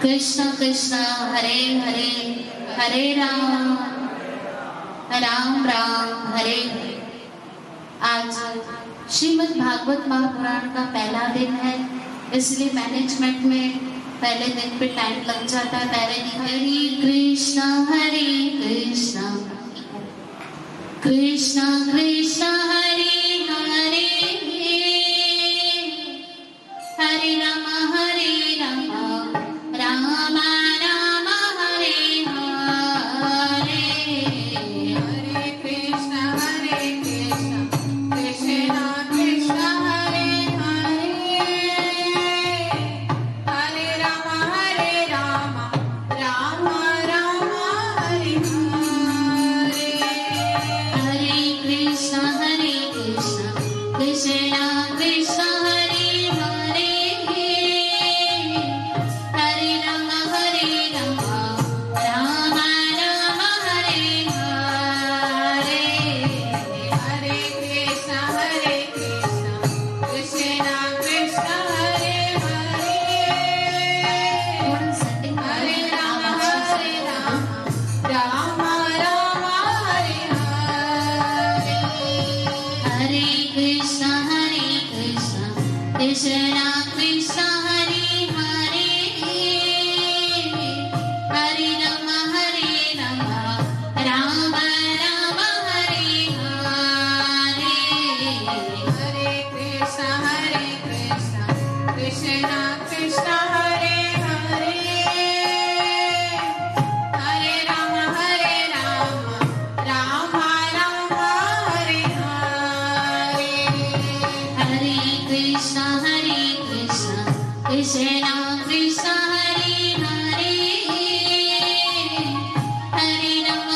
कृष्ण कृष्ण हरे हरे हरे राम राम राम हरे हरे। आज श्रीमद् भागवत महापुराण का पहला दिन है, इसलिए मैनेजमेंट में पहले दिन पे टाइम लग जाता है। पहले दिन हरे कृष्ण कृष्ण कृष्ण हरे हरे हरे राम राम राम हरे हरे। हरे कृष्ण कृष्ण कृष्ण हरे हरे हरे राम राम राम राम हरे हरे, हरे कृष्ण कृष्ण कृष्ण हरे हरे, हरे राम राम राम हरे हरे, हरे कृष्ण कृष्ण कृष्ण हरे हरे, हरे राम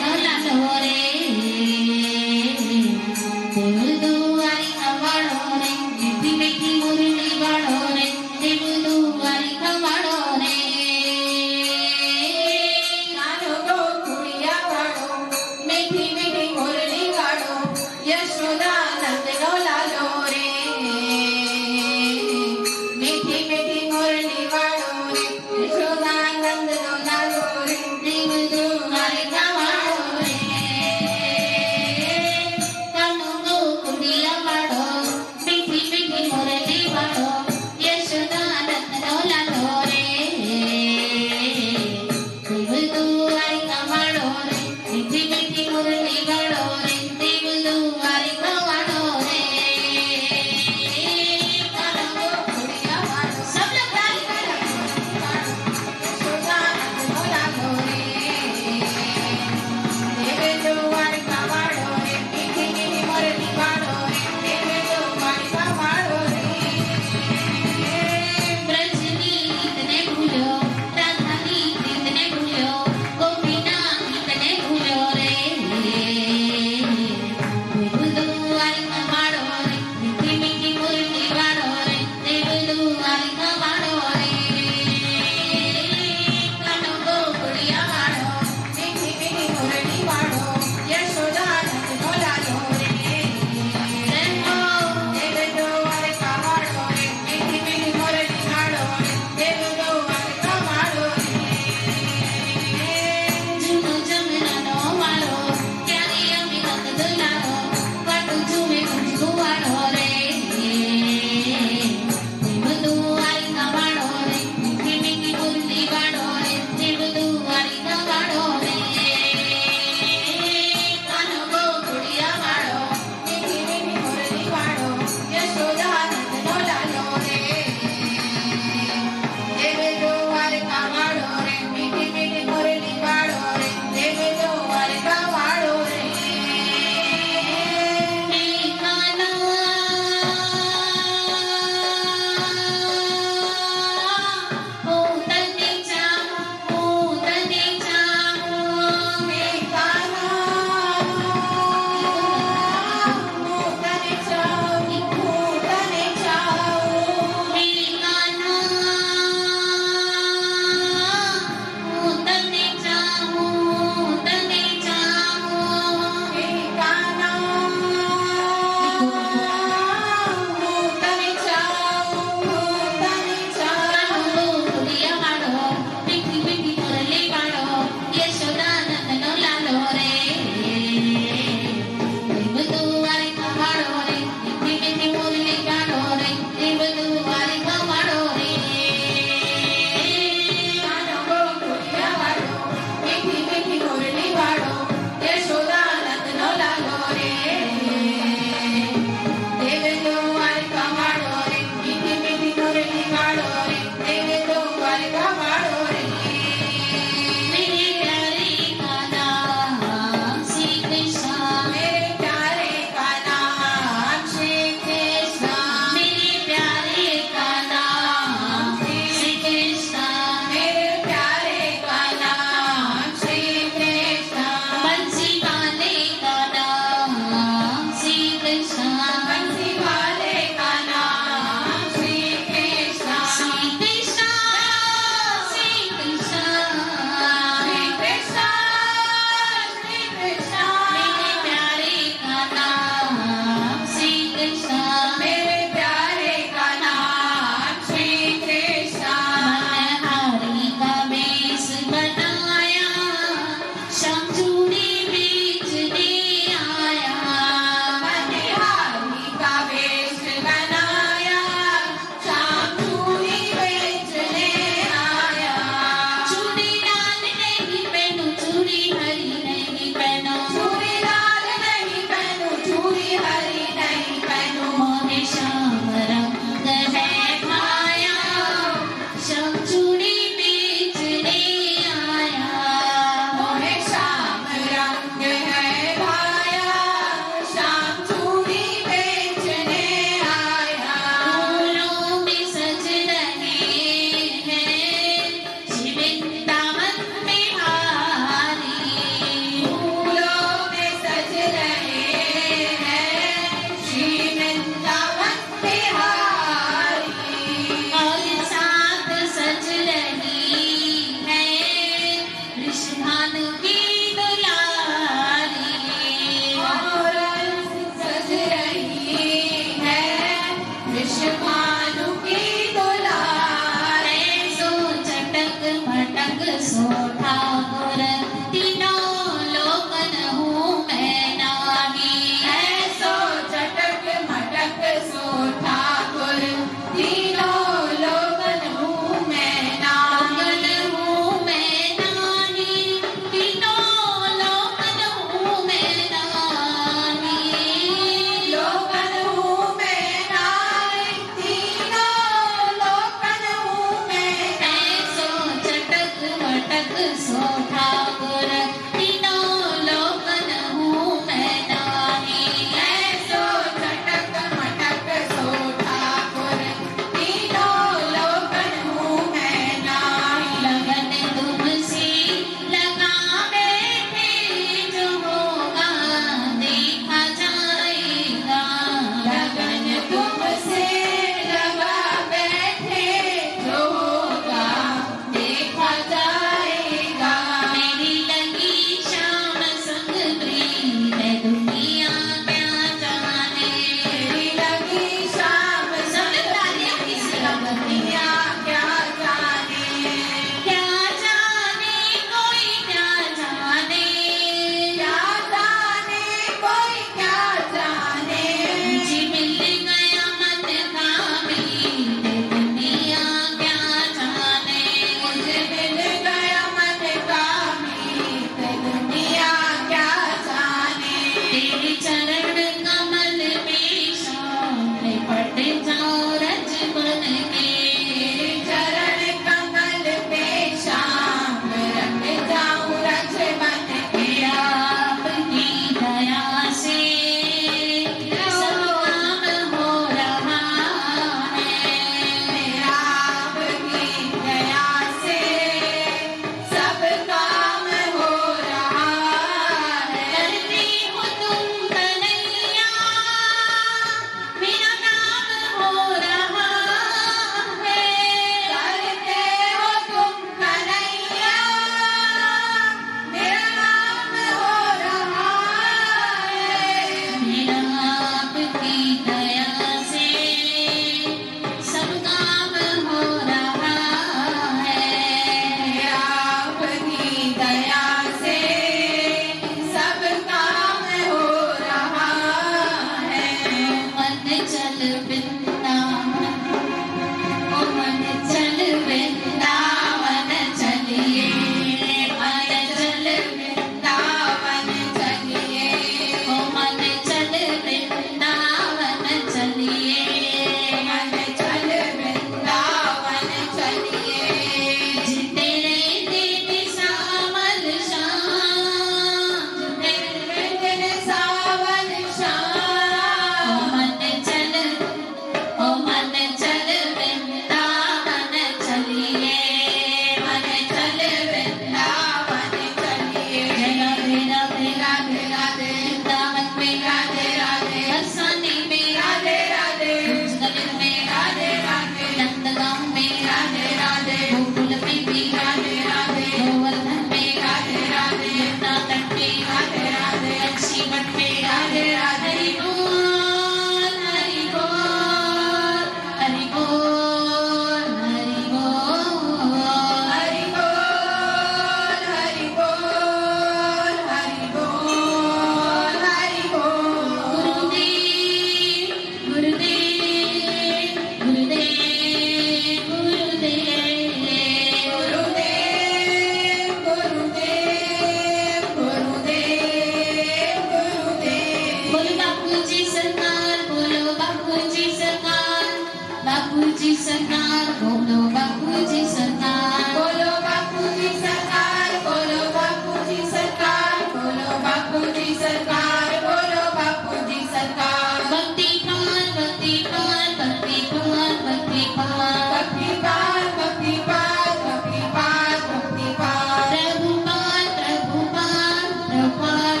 प्रभुपाद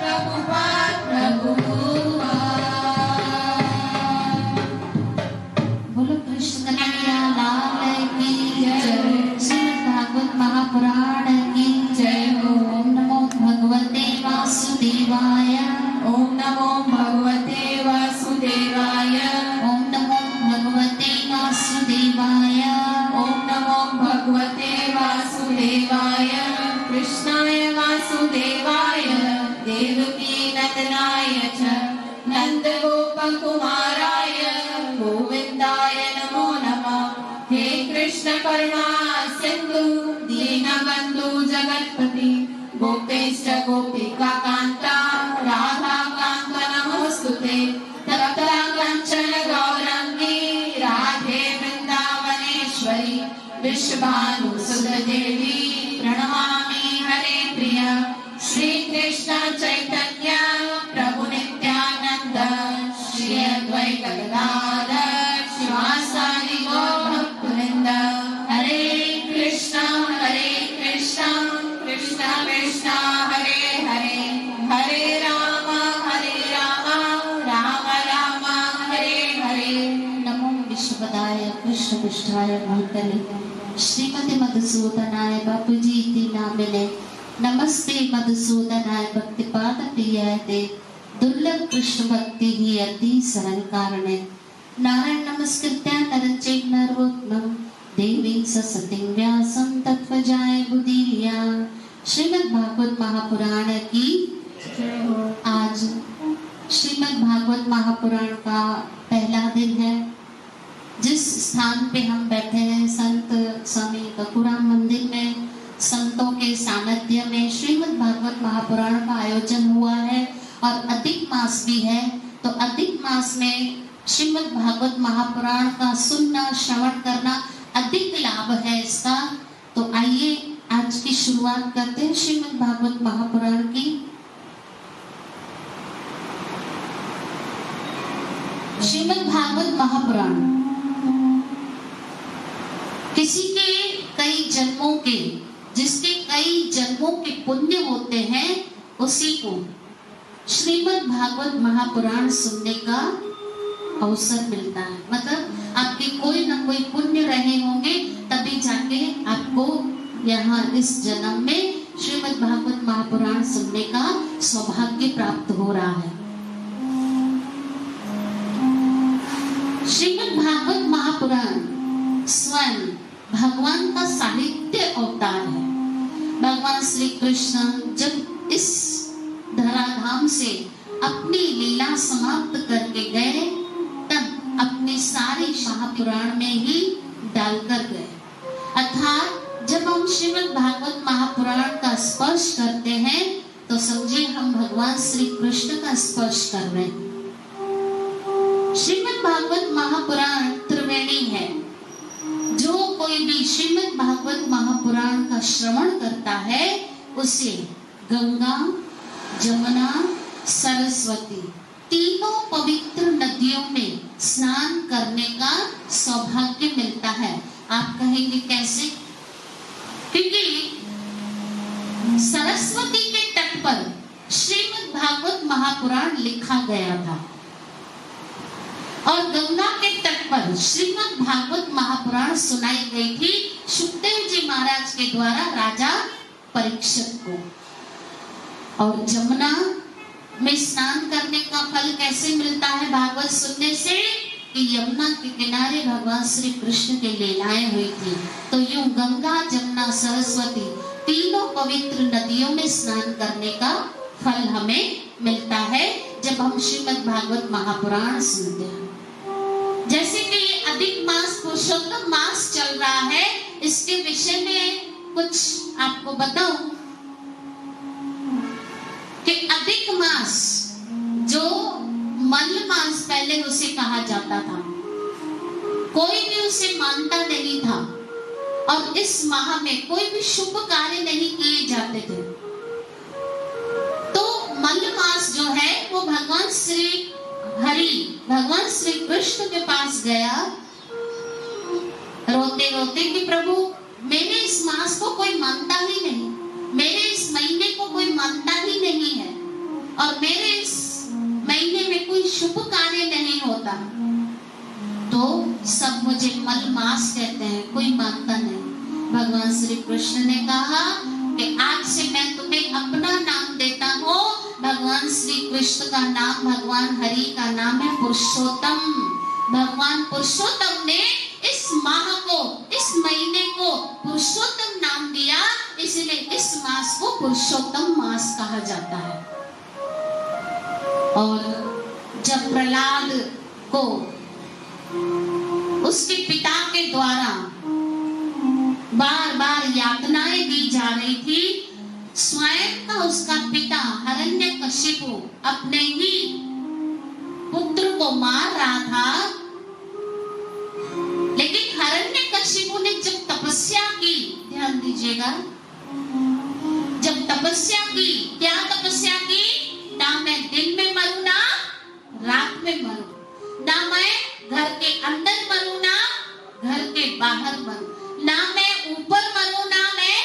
प्रभुपाद प्रभुपाद बोलो कृष्ण कन्हैया लाल की जय। श्रीमद् भागवत महापुराण की जय हो। ओम नमो भगवते वासुदेवाय। ओम नमो भगवते वासुदेवाय। ओम नमो भगवते वासुदेवाय। ओम नमो भगवते वासुदेवाय। कृष्णाय वासुदेवाय देवकी नंदनाय च नंद गोपकुमाराय गोविंदाय नमो नमः। हे कृष्ण करुणा सिंधु दीनबंधु जगत्पति गोपेश गोपिका कांता राधा कांत नमोस्तुते। तप्त कंचन गौरंगी राधे वृंदावनेश्वरी विश्वभानुसुत देवी प्रणमामि हरे प्रिय। श्री कृष्ण चैतन्य प्रभु नित्यानंद श्री अद्वैत गदाधर शिवासादि गौर भक्तवृंद। हरे कृष्ण कृष्ण कृष्ण हरे हरे हरे राम राम राम हरे हरे। नमो विश्वपदाय कृष्ण पृष्ठाय भूतले श्रीमती मधुसूदनाय बापूजी इति नामिने। नमस्ते मधुसूदनाय भक्तिपाद प्रियाय ते दुर्लभ कृष्ण भक्ति ही अति सरल कारणे। नारायण नमस्कृत्य नरं चैव नरोत्तमं देवीं सरस्वतीं व्यासं ततो जयति बुद्धिर्या। श्रीमद् भागवत महापुराण की आज श्रीमद् भागवत महापुराण का पहला दिन है। जिस स्थान पे हम बैठे हैं संत स्वामी ककुराम मंदिर में संतों के सानिध्य में श्रीमद् भागवत महापुराण का आयोजन हुआ है और अधिक मास भी है। तो अधिक मास में श्रीमद् भागवत महापुराण का सुनना श्रवण करना अधिक लाभ है इसका। तो आइए आज की शुरुआत करते हैं श्रीमद् भागवत महापुराण की। श्रीमद् भागवत महापुराण किसी के कई जन्मों के जिसके कई जन्मों के पुण्य होते हैं उसी को श्रीमद् भागवत महापुराण सुनने का अवसर मिलता है। मतलब आपके कोई ना कोई पुण्य रहे होंगे तभी जाके आपको यहाँ इस जन्म में श्रीमद् भागवत महापुराण सुनने का सौभाग्य प्राप्त हो रहा है। श्रीमद् भागवत महापुराण स्वयं भगवान का साहित्य अवतार है। भगवान श्री कृष्ण जब इस धराधाम से अपनी लीला समाप्त करके गए तब अपने सारे महापुराण में ही डालकर गए। अर्थात जब हम श्रीमद् भागवत महापुराण का स्पर्श करते हैं तो समझिए हम भगवान श्री कृष्ण का स्पर्श कर रहे हैं। श्रीमद् भागवत महापुराण त्रिवेणी है। जो कोई भी श्रीमद् भागवत महापुराण का श्रवण करता है उसे गंगा जमुना सरस्वती तीनों पवित्र नदियों में स्नान करने का सौभाग्य मिलता है। आप कहेंगे कैसे? क्योंकि सरस्वती के तट पर श्रीमद् भागवत महापुराण लिखा गया था और गंगा के तट पर श्रीमद् भागवत महापुराण सुनाई गई थी सुखदेव जी महाराज के द्वारा राजा परीक्षित को। और जमुना में स्नान करने का फल कैसे मिलता है भागवत सुनने से? कि यमुना के किनारे भगवान श्री कृष्ण की लीलाएं हुई थी। तो यूं गंगा जमुना सरस्वती तीनों पवित्र नदियों में स्नान करने का फल हमें मिलता है जब हम श्रीमद् भागवत महापुराण सुनते हैं। जैसे कि ये अधिक मास पुरुषोत्तम मास चल रहा है, इसके विषय में कुछ आपको बताऊं कि अधिक मास जो मल मास पहले उसे कहा जाता था, कोई भी उसे मानता नहीं था और इस माह में कोई भी शुभ कार्य नहीं किए जाते थे। तो मल मास जो है वो भगवान श्री भगवान श्री कृष्ण के पास गया रोते रोते कि प्रभु मेरे इस मास को कोई मानता ही नहीं, मेरे और मेरे इस महीने में कोई शुभ कार्य नहीं होता, तो सब मुझे मलमास कहते हैं, कोई मानता नहीं। भगवान श्री कृष्ण ने कहा कि आज से मैं तुम्हें अपना नाम देता हूँ। भगवान श्री कृष्ण का नाम, भगवान हरि का नाम है पुरुषोत्तम। भगवान पुरुषोत्तम ने इस माह को, इस महीने को पुरुषोत्तम नाम दिया, इसलिए इस मास को पुरुषोत्तम मास कहा जाता है। और जब प्रहलाद को उसके पिता के द्वारा बार बार यातनाएं दी जा रही थी, स्वयं का उसका पिता हिरण्यकशिपु अपने ही पुत्र को मार रहा था, लेकिन हिरण्यकशिपु ने जब तपस्या की, ध्यान दीजिएगा, जब तपस्या की, क्या तपस्या की? ना मैं दिन में मरूं ना रात में मरूं, ना मैं घर के अंदर मरूं ना घर के बाहर मरूं, ना मैं ऊपर मरूं ना मैं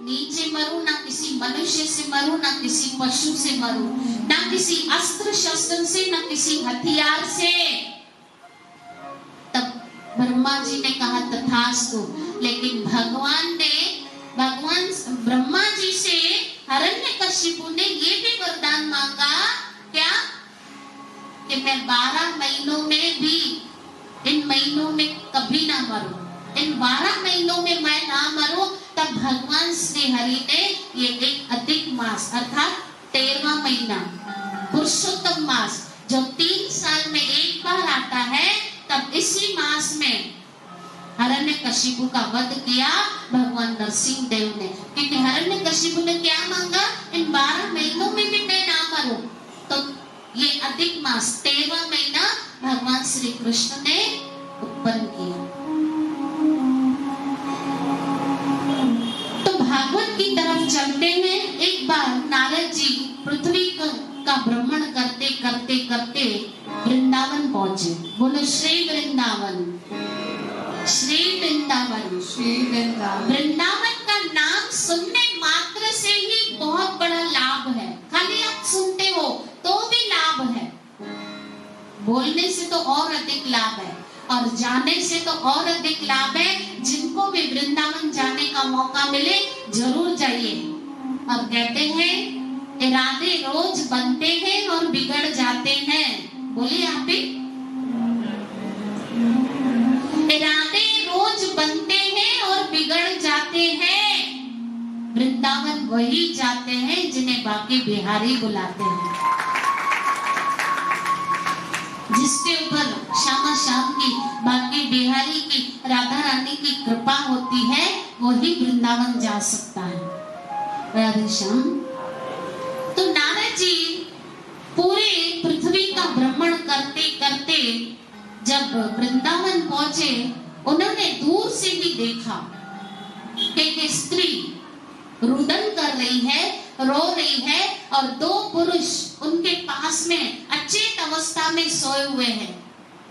नीचे मरूं, ना किसी मनुष्य से मरूं ना किसी पशु से मरूं, ना किसी अस्त्र शस्त्र से ना किसी हथियार से। तब ब्रह्मा जी ने कहा तथास्तु, लेकिन भगवान ब्रह्मा जी से हिरण्यकशिपु ने ये भी वरदान मांगा, क्या? कि मैं 12 महीनों में भी, इन महीनों में कभी ना मरूं, इन 12 महीनों में मैं ना मरूं। तब भगवान श्री हरि ने ये एक अधिक मास अर्थात 13वां महीना पुरुषोत्तम मास, जो 3 साल में एक बार आता है, तब इसी मास में हिरण्यकशिपु का वध किया भगवान नरसिंह देव ने। क्योंकि हिरण्यकशिपु ने क्या मांगा? इन 12 महीनों में भी मैं ना मरूं। तो ये अधिक मास 13वां महीना भगवान श्री कृष्ण ने उत्पन्न किया। तो भागवत की तरफ चलते हैं। एक बार नारद जी पृथ्वी का भ्रमण करते करते करते वृंदावन पहुंचे। बोलो श्री वृंदावन, श्री वृंदावन, श्री वृंदावन। वृंदावन का नाम सुनने मात्र से ही बहुत बड़ा लाभ है। खाली आप सुनते हो तो भी लाभ है, बोलने से तो और अधिक लाभ है, और जाने से तो और अधिक लाभ है। जिनको भी वृंदावन जाने का मौका मिले जरूर जाइए। और कहते हैं इरादे रोज बनते हैं और बिगड़ जाते हैं। बोलिए आप भी, इरादे रोज बनते हैं और बिगड़ जाते हैं। वृंदावन वही जाते हैं जिन्हें बाकी बिहारी बुलाते हैं। जिसके ऊपर श्यामा श्याम की, बाकी बिहारी की, राधा रानी की कृपा होती है, वही वृंदावन जा सकता है। राधे श्याम। तो नारद जी पूरे पृथ्वी का भ्रमण करते करते जब वृंदावन पहुंचे, उन्होंने दूर से ही देखा कि एक स्त्री रुदन कर रही है, रो रही है, और 2 पुरुष उनके पास में अचेत अवस्था में सोए हुए हैं,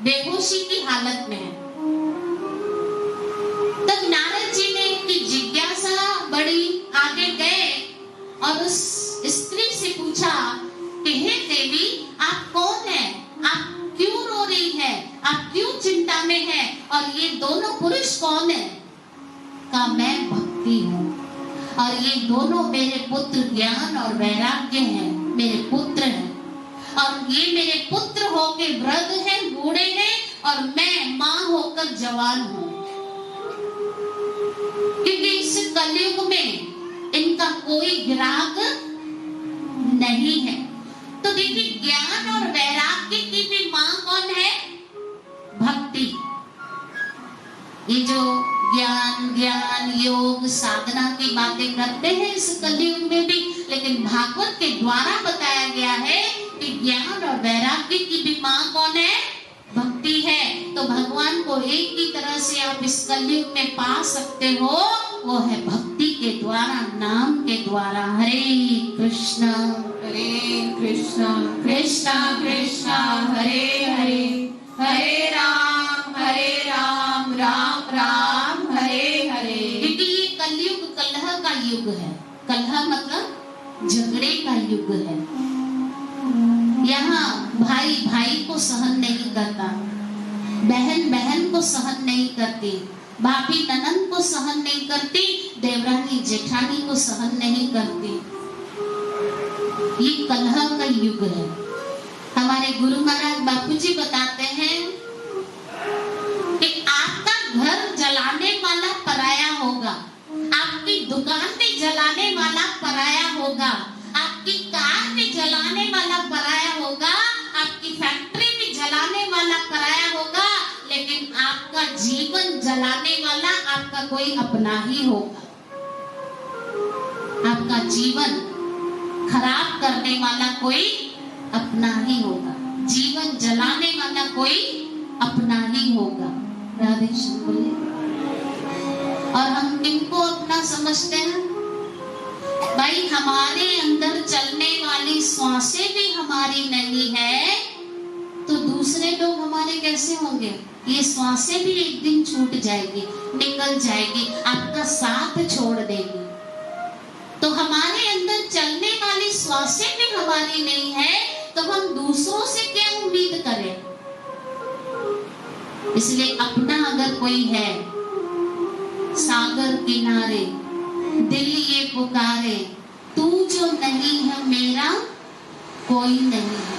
बेहोशी की हालत में है। तब नारद जी ने की जिज्ञासा बढ़ी, आगे गए और उस स्त्री से पूछा कि हे देवी, आप कौन है? आप क्यों रो रही है? आप क्यों चिंता में है? और ये दोनों पुरुष कौन है? कहा मैं भक्ति हूँ, और ये दोनों मेरे पुत्र ज्ञान और वैराग्य हैं, मेरे पुत्र हैं। और ये मेरे पुत्र होके वृद्ध हैं, बूढ़े हैं, और मैं माँ होकर जवान हूँ। क्योंकि इस कलयुग में इनका कोई ग्राहक नहीं है। तो देखिए, ज्ञान और वैराग्य की भी माँ कौन है? भक्ति। ये जो ज्ञान योग साधना की बातें करते हैं इस कलयुग में भी, लेकिन भागवत के द्वारा बताया गया है कि ज्ञान और वैराग्य की भी माँ कौन है? भक्ति है। तो भगवान को एक ही तरह से आप इस कलयुग में पा सकते हो, वो है भक्ति के द्वारा, नाम के द्वारा। हरे कृष्णा कृष्णा कृष्णा हरे हरे, हरे राम राम राम हरे हरे। क्योंकि ये कलयुग कलह का युग है। कलह मतलब झगड़े का युग है। यहाँ भाई भाई को सहन नहीं करता, बहन बहन को सहन नहीं करती, भाभी ननंद को सहन नहीं करती, देवरानी जेठानी को सहन नहीं करती। ये कलह का युग है। हमारे गुरु महाराज बापूजी बताते हैं कि आपका घर जलाने वाला पराया होगा, आपकी दुकान पे जलाने वाला पराया होगा, आपकी कार पे जलाने वाला पराया होगा, आपकी फैक्ट्री में जलाने वाला पराया होगा, लेकिन आपका जीवन जलाने वाला आपका कोई अपना ही होगा। आपका जीवन खराब करने वाला कोई अपना ही होगा, जीवन जलाने वाला कोई अपना ही होगा। राधे श्याम बोले। और हम किनको अपना समझते हैं? भाई हमारे अंदर चलने वाली सांसें भी हमारी नहीं है, तो दूसरे लोग हमारे कैसे होंगे? ये सांसें भी एक दिन छूट जाएगी, निकल जाएगी, आपका साथ छोड़ देगी। तो हमारे अंदर चलने वाली सांसें भी हमारी नहीं है, तो हम दूसरों से क्या उम्मीद करें? इसलिए अपना अगर कोई है, सागर किनारे दिल ये पुकारे, तू जो नहीं है मेरा कोई नहीं है।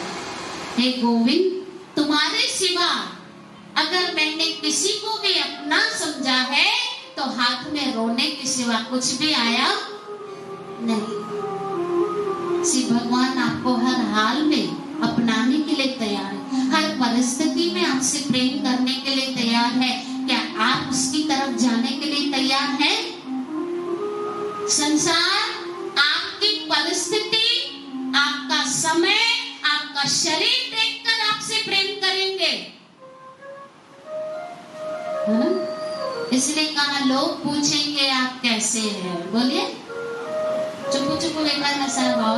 हे गोविंद, तुम्हारे सिवा अगर मैंने किसी को भी अपना समझा है, तो हाथ में रोने के सिवा कुछ भी आया नहीं। श्री भगवान आपको हर हाल में अपनाने के लिए तैयार है, हर परिस्थिति में आपसे प्रेम करने के लिए तैयार है। क्या आप उसकी तरफ जाने के लिए तैयार हैं? संसार, आपकी परिस्थिति, आपका समय, आपका शरीर देखकर आपसे प्रेम करेंगे, है ना? इसलिए कहा लोग पूछेंगे आप कैसे हैं। बोलिए, चुप चुप लेकर नशा भाव,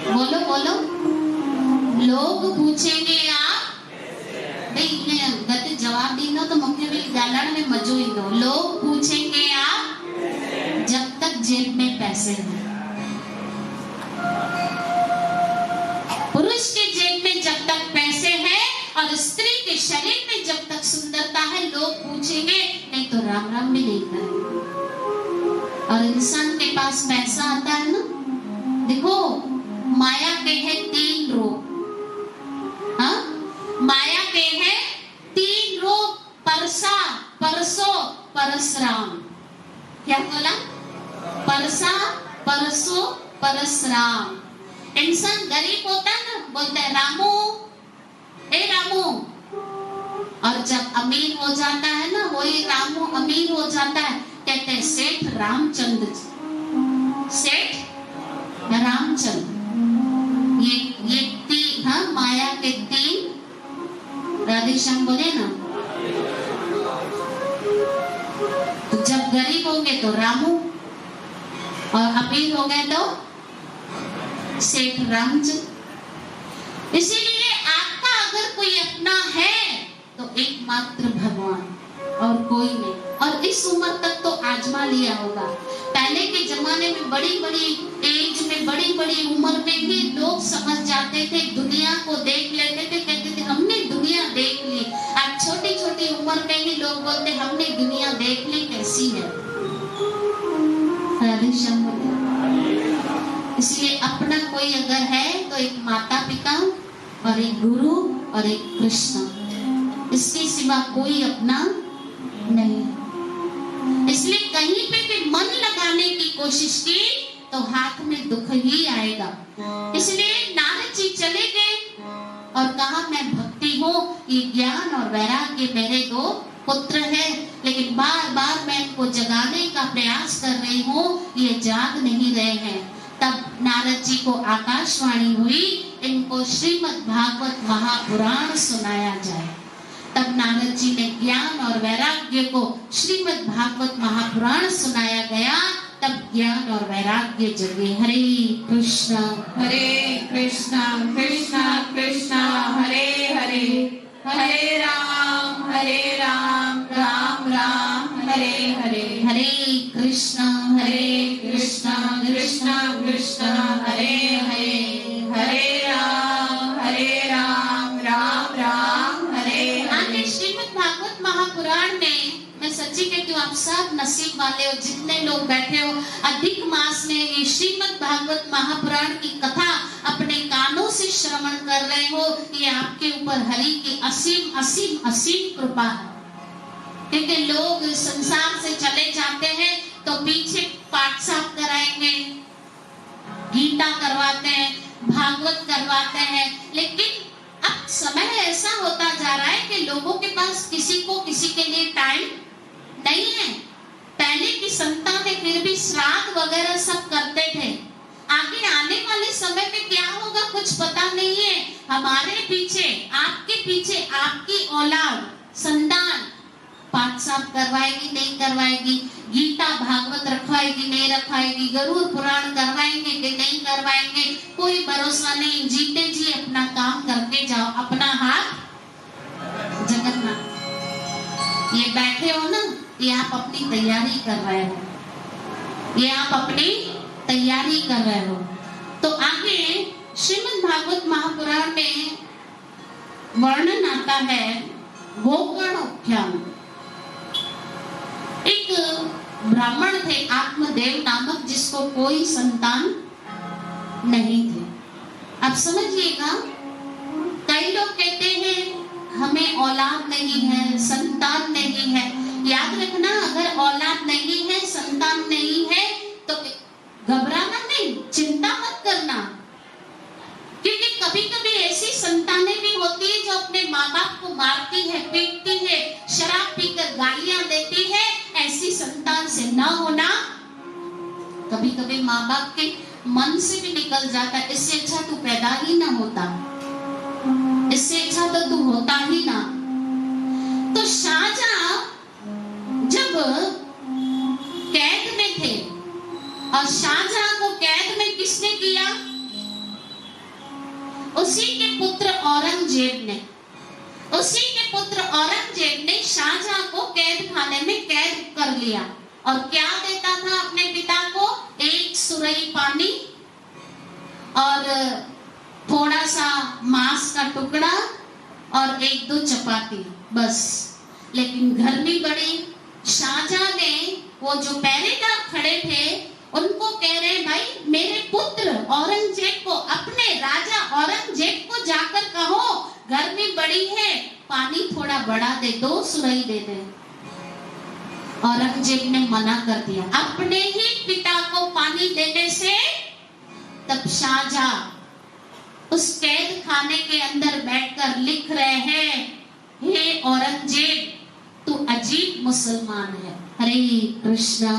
बोलो बोलो। लोग पूछेंगे आप गति जवाब दी ना, तो मुख्य भी गालड़ में मजो ही दो। लोग पूछेंगे आप जब तक जेब में पैसे हैं। पुरुष के जेब में जब तक पैसे हैं और स्त्री के शरीर में जब तक सुंदरता है, लोग पूछेंगे, नहीं तो राम राम भी नहीं करेंगे। और इंसान के पास पैसा आता है ना, देखो माया के है 3 रूप। हाँ, माया के है 3 रूप, परसा, परसो, परसराम। क्या बोला? परसा, परसो, परसराम। इंसान गरीब होता है ना, बोलते हैं रामू, ए रामू। और जब अमीर हो जाता है ना, वही रामू अमीर हो जाता है, कहते हैं सेठ रामचंद्र जी, सेठ रामचंद्र। ये 3, हाँ, माया के 3। राधे श्याम बोले ना। तो जब गरीब होंगे तो रामू, और अमीर हो गए तो सेठ रामचंद्र। इसीलिए आपका अगर कोई अपना है तो एकमात्र भगवान, और कोई नहीं। और इस उम्र तक तो आजमा लिया होगा। पहले के जमाने में बड़ी बड़ी एज में, बड़ी बड़ी उम्र में ही लोग समझ जाते थे, दुनिया को देख लेते थे, कहते थे हमने दुनिया देख ली। आज छोटी छोटी उम्र में ही लोग बोलते हमने दुनिया देख ली, कैसी है। राधे श्याम। इसलिए अपना कोई अगर है तो एक माता पिता और एक गुरु और एक कृष्ण, इसके सिवा कोई अपना नहीं। इसलिए कहीं पे भी मन लगाने की कोशिश की तो हाथ में दुख ही आएगा। इसलिए नारद जी चले गए और कहा मैं भक्ति हूँ, ये ज्ञान और वैराग्य मेरे 2 पुत्र हैं, लेकिन बार बार मैं इनको जगाने का प्रयास कर रही हूँ, ये जाग नहीं रहे हैं। तब नारद जी को आकाशवाणी हुई, इनको श्रीमद् भागवत महापुराण सुनाया जाए। तब नारद जी ने ज्ञान और वैराग्य को श्रीमद् भागवत महापुराण सुनाया गया। तब ज्ञान और वैराग्य जगे। हरे कृष्णा कृष्णा कृष्णा हरे हरे, हरे राम राम राम हरे हरे। हरे कृष्णा कृष्णा कृष्णा हरे हरे, हरे राम सच्ची कहती हूँ, आप सब नसीब वाले हो जितने लोग बैठे हो अधिक मास में ये श्रीमद् भागवत महापुराण की कथा अपने कानों से श्रवण कर रहे हो। ये आपके ऊपर हरि की असीम असीम असीम कृपा है। क्योंकि लोग संसार से चले जाते हैं तो पीछे पाठ साफ कराएंगे, गीता करवाते हैं, भागवत करवाते हैं, लेकिन अब समय ऐसा होता जा रहा है कि लोगों के पास किसी को किसी के लिए टाइम नहीं है। पहले की संतानें फिर भी श्राद्ध वगैरह सब करते थे। आगे आने वाले समय में क्या होगा कुछ पता नहीं है। हमारे पीछे, आपके पीछे आपकी औलाद संतान पाठ साफ करवाएगी नहीं करवाएगी, गीता भागवत रखवाएगी नहीं रखवाएगी, गरुड़ पुराण करवाएंगे कि नहीं करवाएंगे, कोई भरोसा नहीं। जीते जी अपना काम करके जाओ, अपना हाथ जगन्नाथ। ये बैठे हो ना, ये आप अपनी तैयारी कर रहे हो, ये आप अपनी तैयारी कर रहे हो। तो आगे श्रीमद् भागवत महापुराण में वर्णन आता है गोकर्णोख्यान। एक ब्राह्मण थे आत्मदेव नामक, जिसको कोई संतान नहीं थे। अब समझिएगा, कई लोग कहते हैं हमें औलाद नहीं है, संतान नहीं है। याद रखना, अगर औलाद नहीं है, संतान नहीं है तो घबराना नहीं, चिंता मत करना। क्योंकि कभी कभी ऐसी संतानें भी होती है जो अपने माँ बाप को मारती है, पीटती है, शराब पीकर गालियां देती है। ऐसी संतान से न होना कभी कभी माँ बाप के मन से भी निकल जाता है। इससे अच्छा तू पैदा ही ना होता, इससे अच्छा तो तू होता ही ना। तो शाहजहां जब कैद में थे, और शाहजहां को कैद में किसने किया? उसी के पुत्र औरंगजेब ने, उसी के पुत्र औरंगजेब ने शाहजहां को कैद खाने में कैद कर लिया। और क्या देता था अपने पिता को? एक सुरई पानी और थोड़ा सा मांस का टुकड़ा और एक दो चपाती, बस। लेकिन गर्मी बड़ी। शाहजहां ने, वो जो पहरेदार खड़े थे, उनको कह रहे, भाई मेरे पुत्र औरंगजेब को, अपने राजा औरंगजेब को जाकर कहो गर्मी बड़ी है, पानी थोड़ा बढ़ा दे, 2 सुरई दे दे। औरंगजेब ने मना कर दिया अपने ही पिता को पानी देने से। तब शाहजहां उस कैद खाने के अंदर बैठकर लिख रहे हैं, हे औरंगजेब, तू अजीब मुसलमान है। हरे कृष्णा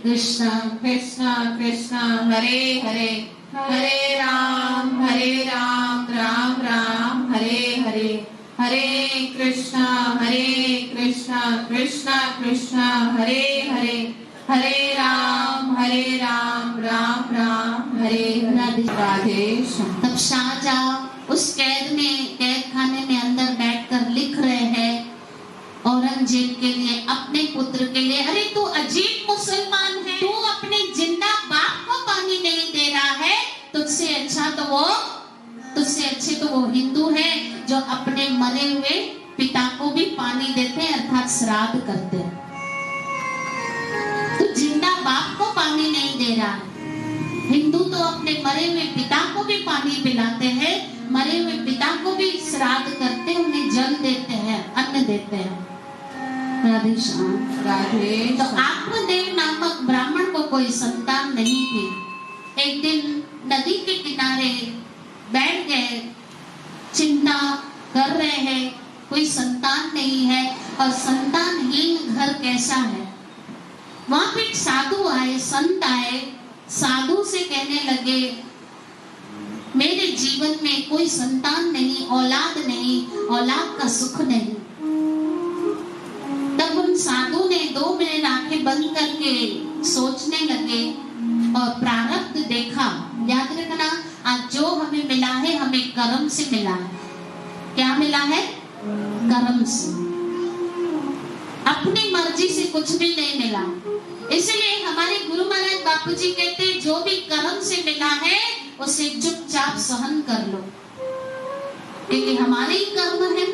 कृष्णा कृष्णा हरे हरे, हरे राम राम राम हरे हरे, हरे कृष्णा कृष्णा कृष्णा हरे हरे, हरे राम राम राम हरे हरे। राधे। तब शाहजहां उस कैद खाने में अंदर बैठकर लिख रहे हैं औरंगजेब के लिए, अपने पुत्र के लिए, अरे तू अजीब मुसलमान है, तू अपने जिंदा बाप को पानी नहीं दे रहा है, तुझसे अच्छे तो वो हिंदू है जो अपने मरे हुए पिता को भी पानी देते हैं, अर्थात श्राद्ध करते हैं। तो जिंदा बाप को पानी नहीं दे रहा है। हिंदू तो अपने मरे हुए पिता को भी पानी पिलाते हैं, मरे हुए पिता को भी श्राद्ध करते हैं, उन्हें जल देते हैं, अन्न देते हैं। राधे श्याम। राधे। तो आत्मदेव नामक ब्राह्मण को कोई संतान नहीं थी। एक दिन नदी के किनारे बैठ गए, चिंता कर रहे हैं, कोई संतान नहीं है, और संतानहीन घर कैसा है। वहां पे एक साधु आए, संत आए, साधु से कहने लगे, मेरे जीवन में कोई संतान नहीं, औलाद नहीं, औलाद का सुख नहीं। तब उन साधु ने 2 मिनट आंखें बंद करके सोचने लगे और प्रारब्ध देखा। याद रखना, आज जो हमें मिला है, हमें कर्म से मिला है। क्या मिला है? कर्म से। अपनी मर्जी से कुछ भी नहीं मिला। इसलिए हमारे गुरु महाराज बापू जी कहते हैं, जो भी कर्म से मिला है उसे चुपचाप सहन कर लो, क्योंकि हमारे ही कर्म है।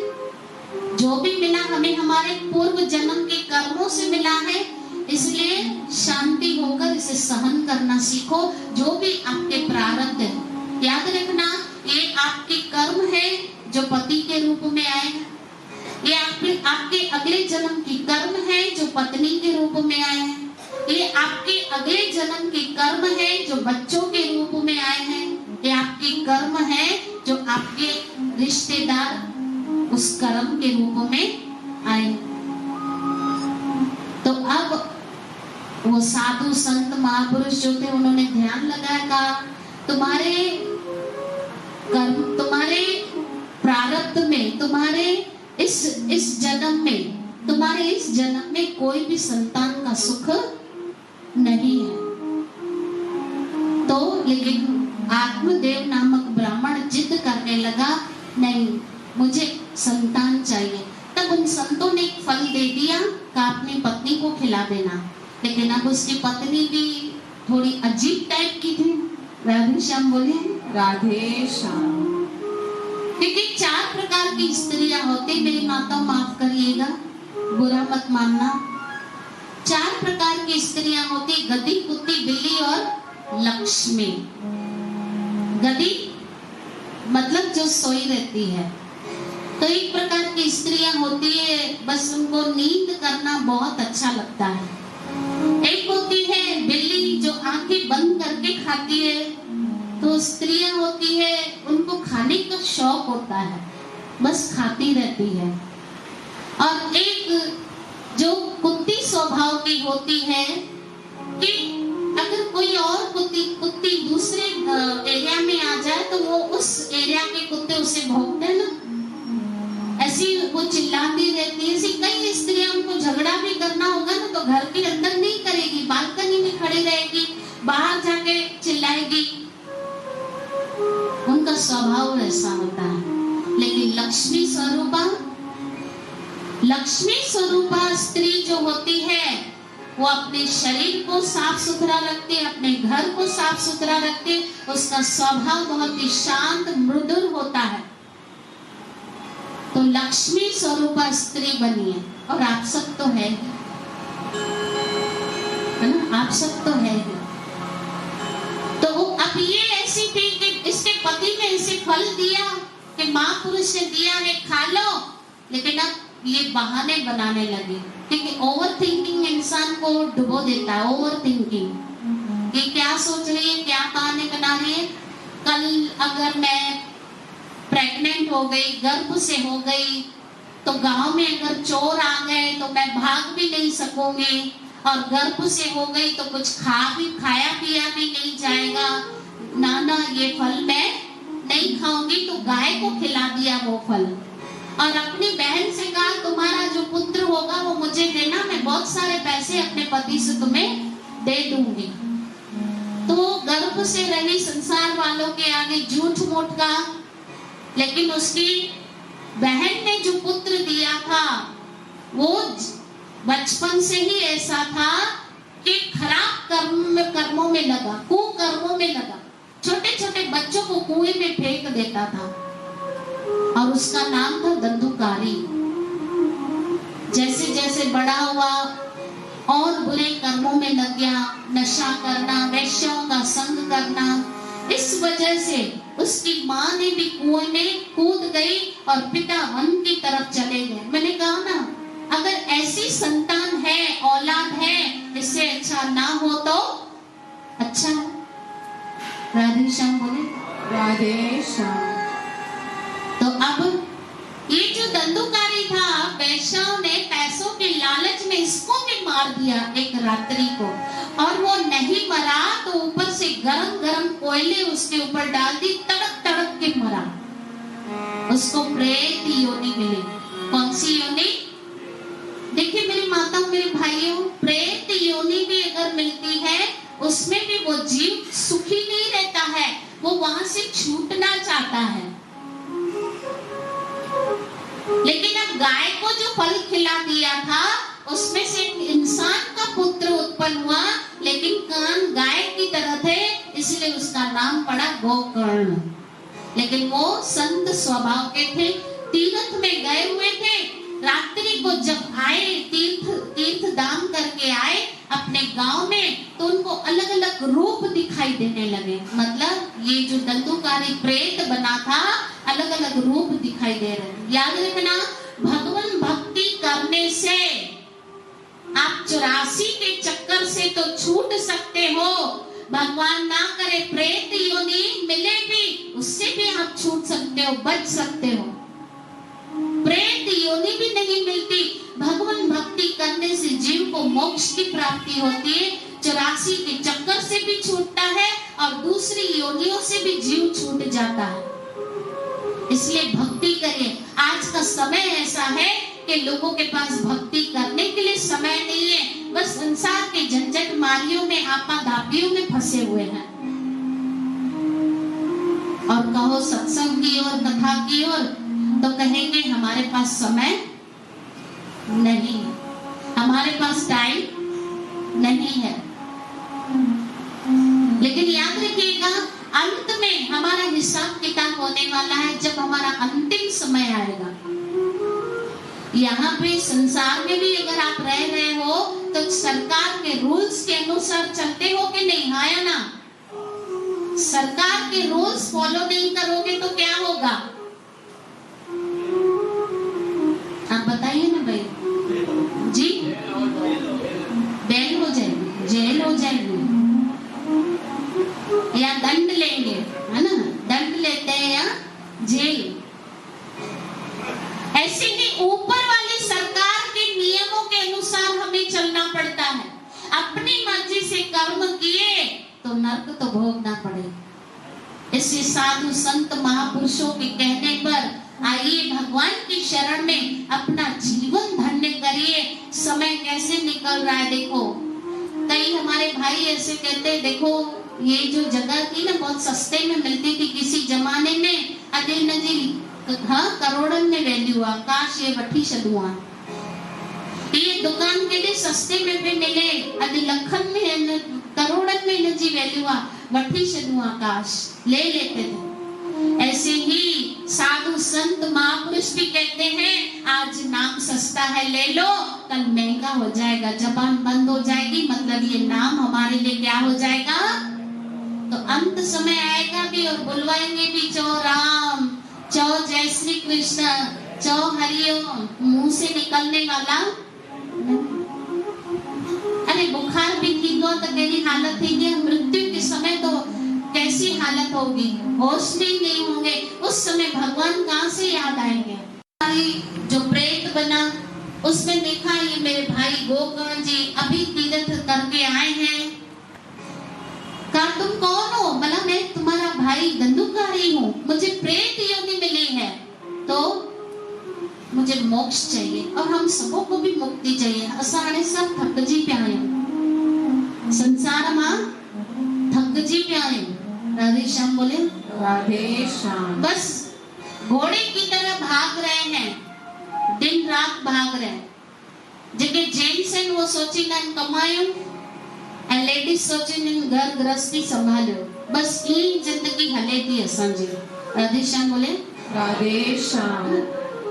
जो भी मिला हमें हमारे पूर्व जन्म के कर्मों से मिला है, इसलिए शांति होकर इसे सहन करना सीखो। जो भी आपके प्रारब्ध है, याद रखना, ये आपके कर्म है जो पति के रूप में आए, ये आपके अगले जन्म की कर्म है जो पत्नी के रूप में आए हैं, ये आपके अगले जन्म के कर्म है जो बच्चों के रूप में आए हैं, ये आपके कर्म है जो आपके रिश्तेदार उस कर्म के रूप में आए। तो अब वो साधु संत महापुरुष जो थे उन्होंने ध्यान लगाया, कहा तुम्हारे कर्म, तुम्हारे प्रारब्ध में, तुम्हारे इस जन्म में, तुम्हारे इस जन्म में कोई भी संतान का सुख नहीं है। तो लेकिन आत्मदेव नामक ब्राह्मण जिद करने लगा, नहीं मुझे संतान चाहिए। तब उन संतों ने एक फल दे दिया कि अपनी पत्नी को खिला देना। लेकिन अब उसकी पत्नी भी थोड़ी अजीब टाइप की थी। राधे श्याम बोले, राधे श्याम। क्योंकि 4 प्रकार की स्त्रियां होती, मेरी माताओं माफ करिएगा, बुरा मत मानना। 4 प्रकार की स्त्रियां होती, गधी, कुत्ती, बिल्ली और लक्ष्मी। गधी मतलब जो सोई रहती है। तो एक प्रकार की स्त्रियां होती है, बस उनको नींद करना बहुत अच्छा लगता है। एक होती है बिल्ली जो आंखें बंद करके खाती है। तो स्त्रियां होती है, उनको खाने का शौक होता है, बस खाती रहती है। और एक जो कुत्ती स्वभाव की होती है कि अगर कोई और कुत्ती दूसरे एरिया में आ जाए तो वो उस एरिया के कुत्ते उसे भौंकते ना, ऐसी वो चिल्लाती रहती है। ऐसी कई स्त्रियां, उनको झगड़ा भी करना होगा ना तो घर के अंदर नहीं करेगी, बालकनी में खड़ी रहेगी, बाहर जाके चिल्लाएगी। उनका स्वभाव ऐसा होता है। लेकिन लक्ष्मी स्वरूपा स्त्री जो होती है, वो अपने शरीर को साफ सुथरा रखती है, अपने घर को साफ सुथरा रखती है। उसका स्वभाव बहुत ही शांत मृदुल होता है। तो लक्ष्मी स्वरूपा स्त्री बनी है। और आप सब तो है ना, आप सब तो है। तो अब ये ऐसी थी कि इसके पति ने इसे फल दिया कि महापुरुष ने दिया है, खा लो। लेकिन अब ये बहाने बनाने लगे, क्योंकि ओवर थिंकिंग इंसान को डुबो देता है। ओवर थिंकिंग, ये क्या सोच रही है, क्या बहाने बना रही है। कल अगर मैं प्रेग्नेंट हो गई, गर्भ से हो गई, तो गांव में अगर चोर आ गए तो मैं भाग भी नहीं सकूंगी। और गर्भ से हो गई तो कुछ खाया पिया भी नहीं जाएगा। ना ये फल मैं नहीं खाऊंगी। तो गाय को खिला दिया वो फल, और अपनी बहन से कहा तुम्हारा जो पुत्र होगा वो मुझे देना, मैं बहुत सारे पैसे अपने पति से तुम्हें दे दूंगी। तो गर्भ से रही, संसार वालों के आगे झूठ मूठ का। लेकिन उसकी बहन ने जो पुत्र दिया था वो बचपन से ही ऐसा था कि खराब कर्मों में लगा, कुकर्मों में लगा। छोटे छोटे बच्चों को कुएं में फेंक देता था, और उसका नाम था धंधुकारी। जैसे जैसे बड़ा हुआ और बुरे कर्मों में लग गया, नशा करना, वेश्याओं का संग करना। इस वजह से उसकी माँ ने भी कुएं में कूद गई और पिता वन की तरफ चले गए। मैंने कहा ना, अगर ऐसी संतान है, औलाद है, इससे अच्छा ना हो तो अच्छा है। राधे श्याम बोले, राधे श्याम। तो अब ये जो धंधुकारी था, वैश्याओं ने पैसों के लालच में इसको भी मार दिया एक रात्रि को। और वो नहीं मरा तो ऊपर से गरम गरम कोयले उसके ऊपर डाल दी, तड़क तड़क के मरा। उसको प्रेत योनि मिली। कौन सी योनि? देखिए मेरी माताओं, मेरे भाइयों, प्रेत योनि भी अगर मिलती है उसमें भी वो जीव सुखी नहीं रहता है, वो वहां से छूटना चाहता है। लेकिन अब गाय को जो फल खिला दिया था उसमें से इंसान का पुत्र उत्पन्न हुआ, लेकिन कान गाय की तरह थे, इसलिए उसका नाम पड़ा गोकर्ण। लेकिन वो संत स्वभाव के थे, तीर्थ में गए हुए थे, रात्रि को जब आए तीर्थ दान करके आए अपने गांव में, तो उनको अलग अलग रूप दिखाई देने लगे। मतलब ये जो दंडुकारी प्रेत बना था, अलग अलग रूप दिखाई दे रहे। याद रखना, भगवान भक्ति करने से आप 84 के चक्कर से तो छूट सकते हो। भगवान ना करे प्रेत योनि मिले भी, उससे भी आप छूट सकते हो, बच सकते हो। प्रेत योनि भी नहीं मिलती। भगवान भक्ति करने से जीव को मोक्ष की प्राप्ति होती है। 84 के चक्कर से भी छूटता है और दूसरी योनियों से भी जीव छूट जाता है। इसलिए भक्ति करिए। आज का समय ऐसा है कि लोगों के पास भक्ति करने के लिए समय नहीं है, बस संसार के झंझट मारियों में, आपाधापियों में फंसे हुए हैं। और कहो सत्संग की ओर, कथा की ओर, तो कहेंगे हमारे पास समय नहीं है, हमारे पास टाइम नहीं है। लेकिन याद रखिएगा, अंत में हमारा हिसाब किताब होने वाला है, जब हमारा अंतिम समय आएगा। यहाँ पे संसार में भी अगर आप रह रहे हो तो सरकार के रूल्स के अनुसार चलते हो कि नहीं? हाँ या ना? सरकार के रूल्स फॉलो नहीं करोगे तो क्या होगा? आप बताइए ना भाई जी। बेल हो जाएगी, जेल हो जाएगी, या दंड लेंगे, है ना? दंड लेते हैं या जेल। ऐसे ही ऊपर वाली सरकार के नियमों के अनुसार हमें चलना पड़ता है। अपनी मर्जी से कर्म किए तो नरक तो भोगना पड़ेगा। इससे साधु संत महापुरुषों के कहने पर आइए भगवान की शरण में अपना जीवन धन्य करिए। समय कैसे निकल रहा है देखो। कई हमारे भाई ऐसे कहते हैं, देखो ये जो जगह थी ना बहुत सस्ते में मिलती थी किसी जमाने में, अजय नजी हाँ करोड़न में वैल्यू हुआ, काश ये वठी छुआ। ये दुकान के लिए सस्ते में भी मिले, अजय लखन में करोड़न में नजी वैल्यू हुआ, वठी छुआ, काश ले लेते थे। ऐसे ही साधु संत महापुरुष भी कहते हैं, आज नाम सस्ता है ले लो, कल महंगा हो जाएगा, जबान बंद हो जाएगी, मतलब ये नाम हमारे लिए क्या हो जाएगा। तो अंत समय आएगा भी और बुलवाएंगे भी, चो राम, चो जय श्री कृष्ण, चो हरिओम, मुंह से निकलने वाला। अरे बुखार भी ठीक हो तो कैसी हालत थी, मृत्यु के समय तो कैसी हालत होगी, होश भी नहीं होंगे। उस समय भगवान कहाँ से याद आएंगे। जो प्रेत बना उसमें देखा, ये मेरे भाई गोकर्ण जी अभी तीर्थ करके आए हैं। कहा तुम कौन हो? बोला मैं तुम्हारा भाई दंडुकारी हूँ, मुझे प्रेत योनि मिली है, तो मुझे मोक्ष चाहिए और हम सबों को भी मुक्ति चाहिए। असाने सब थक जी पे आए, संसार में थक जी पे आए। राधे श्याम बोले, राधे श्याम। बस घोड़े की तरह भाग रहे हैं, दिन रात भाग रहे हैं। जगह जेंट्स हैं वो सोचेगा कमायो, लेडीज सोचेगी घर गृहस्थी संभालो, बस ये जिंदगी हले थी असांजी। राधे श्याम बोले, राधे श्याम।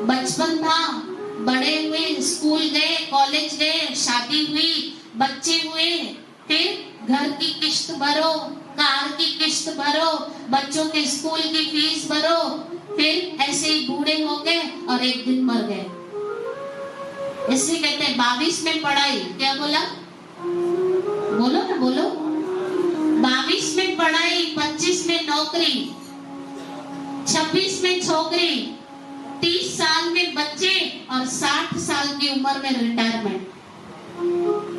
बचपन था, बड़े हुए, स्कूल गए, कॉलेज गए, शादी हुई, बच्चे हुए, फिर घर की किस्त भरो, कार की किस्त भरो, बच्चों के स्कूल की फीस भरो, फिर ऐसे ही बूढ़े हो गए और एक दिन मर गए। इसलिए कहते हैं 22 में पढ़ाई, क्या बोला? बोलो ना बोलो। 22 में पढ़ाई, 25 में नौकरी, 26 में छोकरी, 30 साल में बच्चे और 60 साल की उम्र में रिटायरमेंट।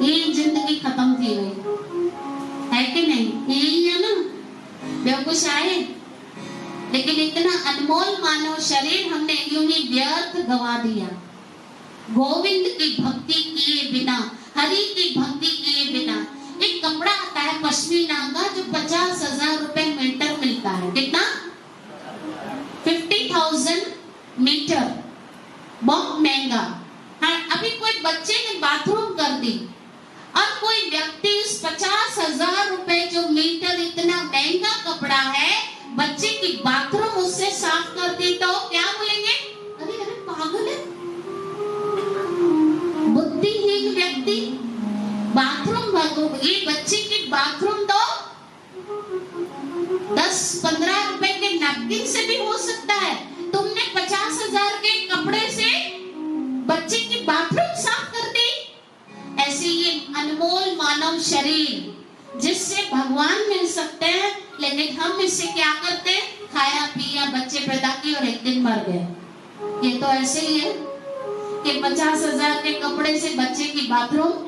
ये जिंदगी खत्म थी गई है कि नहीं? यही है ना, बेवकुश आए। लेकिन इतना अनमोल मानव शरीर हमने यूं ही व्यर्थ गवा दिया। गोविंद की भक्ति किए बिना, हरि की भक्ति किए बिना। एक कपड़ा आता है पश्मीना का जो 50,000 रुपए मीटर मिलता है। कितना? 50,000 मीटर, बहुत महंगा। हाँ, अभी कोई बच्चे ने बाथरूम कर दी और कोई व्यक्ति उस 50,000 रुपए जो मीटर, इतना महंगा कपड़ा है, बच्चे की बाथरूम उससे साफ कर दी तो क्या बोलेंगे? अरे अरे पागल है, तो ये बच्चे की बाथरूम तो 10-15 रुपए के नैपकिन से भी हो सकता है। तुमने 50,000 के कपड़े से बच्चे की बाथरूम साफ कर दी। ऐसे ये अनमोल मानव शरीर जिससे भगवान मिल सकते हैं, लेकिन हम इससे क्या करते हैं? खाया पिया, बच्चे पैदा किए और एक दिन मर गए। ये तो ऐसे ही है कि 50,000 के कपड़े से बच्चे की बाथरूम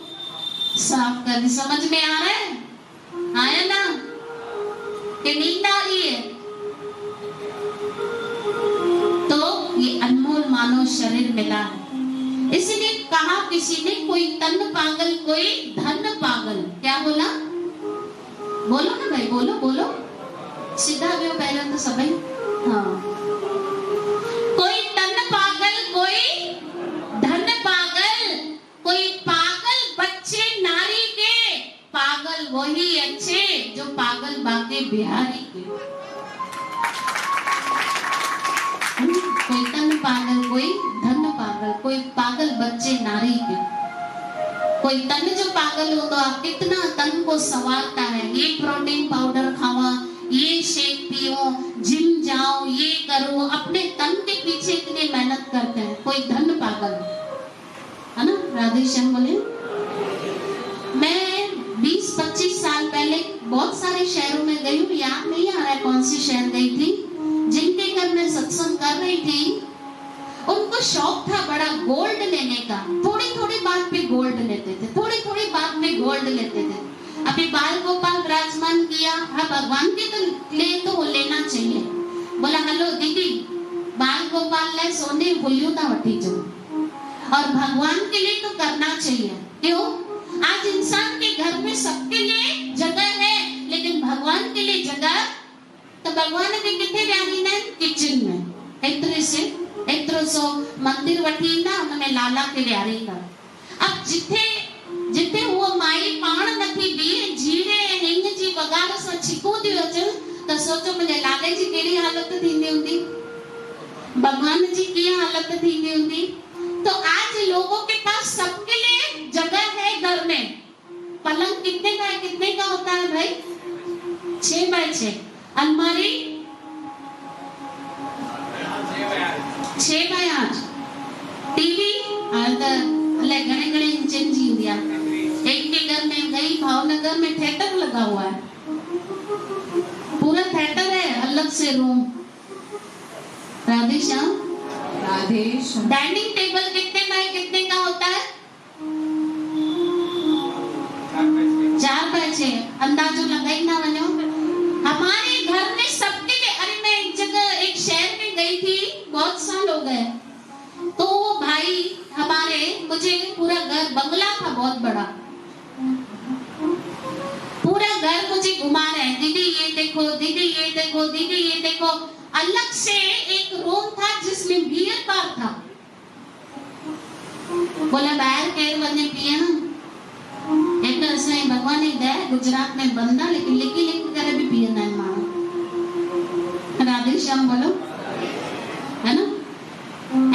साफ कर दी। समझ में आ रहा है? आया ना? कि नींद आ रही है? तो ये अनमोल मानव शरीर मिला है। इसलिए कहा किसी ने, कोई तन पागल कोई धन पागल। क्या बोला? बोलो ना भाई, बोलो बोलो, सीधा भी हो पहले तो सब। हाँ, कोई तन पागल कोई धन पागल, कोई पागल बच्चे नारी के, पागल वही अच्छे जो पागल बाके बिहारी के। कोई तन पागल कोई धन पागल, कोई पागल बच्चे नारी के। कोई तन जो पागल हो तो कितना तन को संवारता है, ये प्रोटीन पाउडर खावा, ये शेक पियो, जिम जाओ, ये करो, अपने तन के पीछे इतनी मेहनत करते हैं। कोई धन पागल है ना? राधे श्याम बोले। मैं 20-25 साल पहले बहुत सारे शहरों में गई हूँ, याद नहीं आ रहा है कौन सी शहर गई थी। जिनके घर में सत्संग कर रही थी, उनको शौक था बड़ा गोल्ड लेने का। थोड़ी थोड़ी बात पे गोल्ड लेते थे, थोड़ी थोड़ी बात में गोल्ड लेते थे। अभी बाल गोपाल विराजमान किया, हाँ भगवान के तो ले तो लेना चाहिए। बोला हेलो दीदी, बाल गोपाल ले सोने बोलियो था वठी जो, और भगवान के लिए तो करना चाहिए। क्यों? आज इंसान के घर में सबके लिए जगह है, लेकिन भगवान के लिए जगह तो भगवान के कितने व्यानी ने किचन में इतने से इतरो सो मंदिर वठी ना उनमें लाला के व्यारी का। अब जिथे जिथे वो माई पाण नथी बी जीरे हिंग जी वगार सा छिको दियो च, तो सोचो मुझे लाले जी केड़ी हालत थींदी हुंदी, भगवान जी की हालत थींदी हुंदी। तो आज लोगों के पास सबके लिए जगह है घर में। पलंग कितने का होता है भाई? 6x6। अलमारी 6x8। टीवी ले घने इंचन जी दिया। एक के घर में गई भावनगर में थिएटर लगा हुआ है, पूरा थिएटर है, अलग से room. Radhe Shyam, Radhe Shyam. Dining table कितने का होता है? 4x6। अंदाजो लगाई ना बनो। हमारे घर में सबके लिए। अरे मैं एक जगह एक शहर में गई थी, बहुत साल हो गए, तो वो भाई हमारे, मुझे पूरा घर, बंगला था बहुत बड़ा, पूरा घर मुझे घुमा रहे हैं, दीदी ये देखो, दीदी ये देखो, दीदी ये देखो। अलग से एक रूम था जिसमें बियर बार था। बोला बाहर केर बने पिए ना, एक ऐसे भगवान ही दे गुजरात में बंदा, लेकिन लिखी करे भी पिए ना मानो। राधे श्याम बोलो, है ना?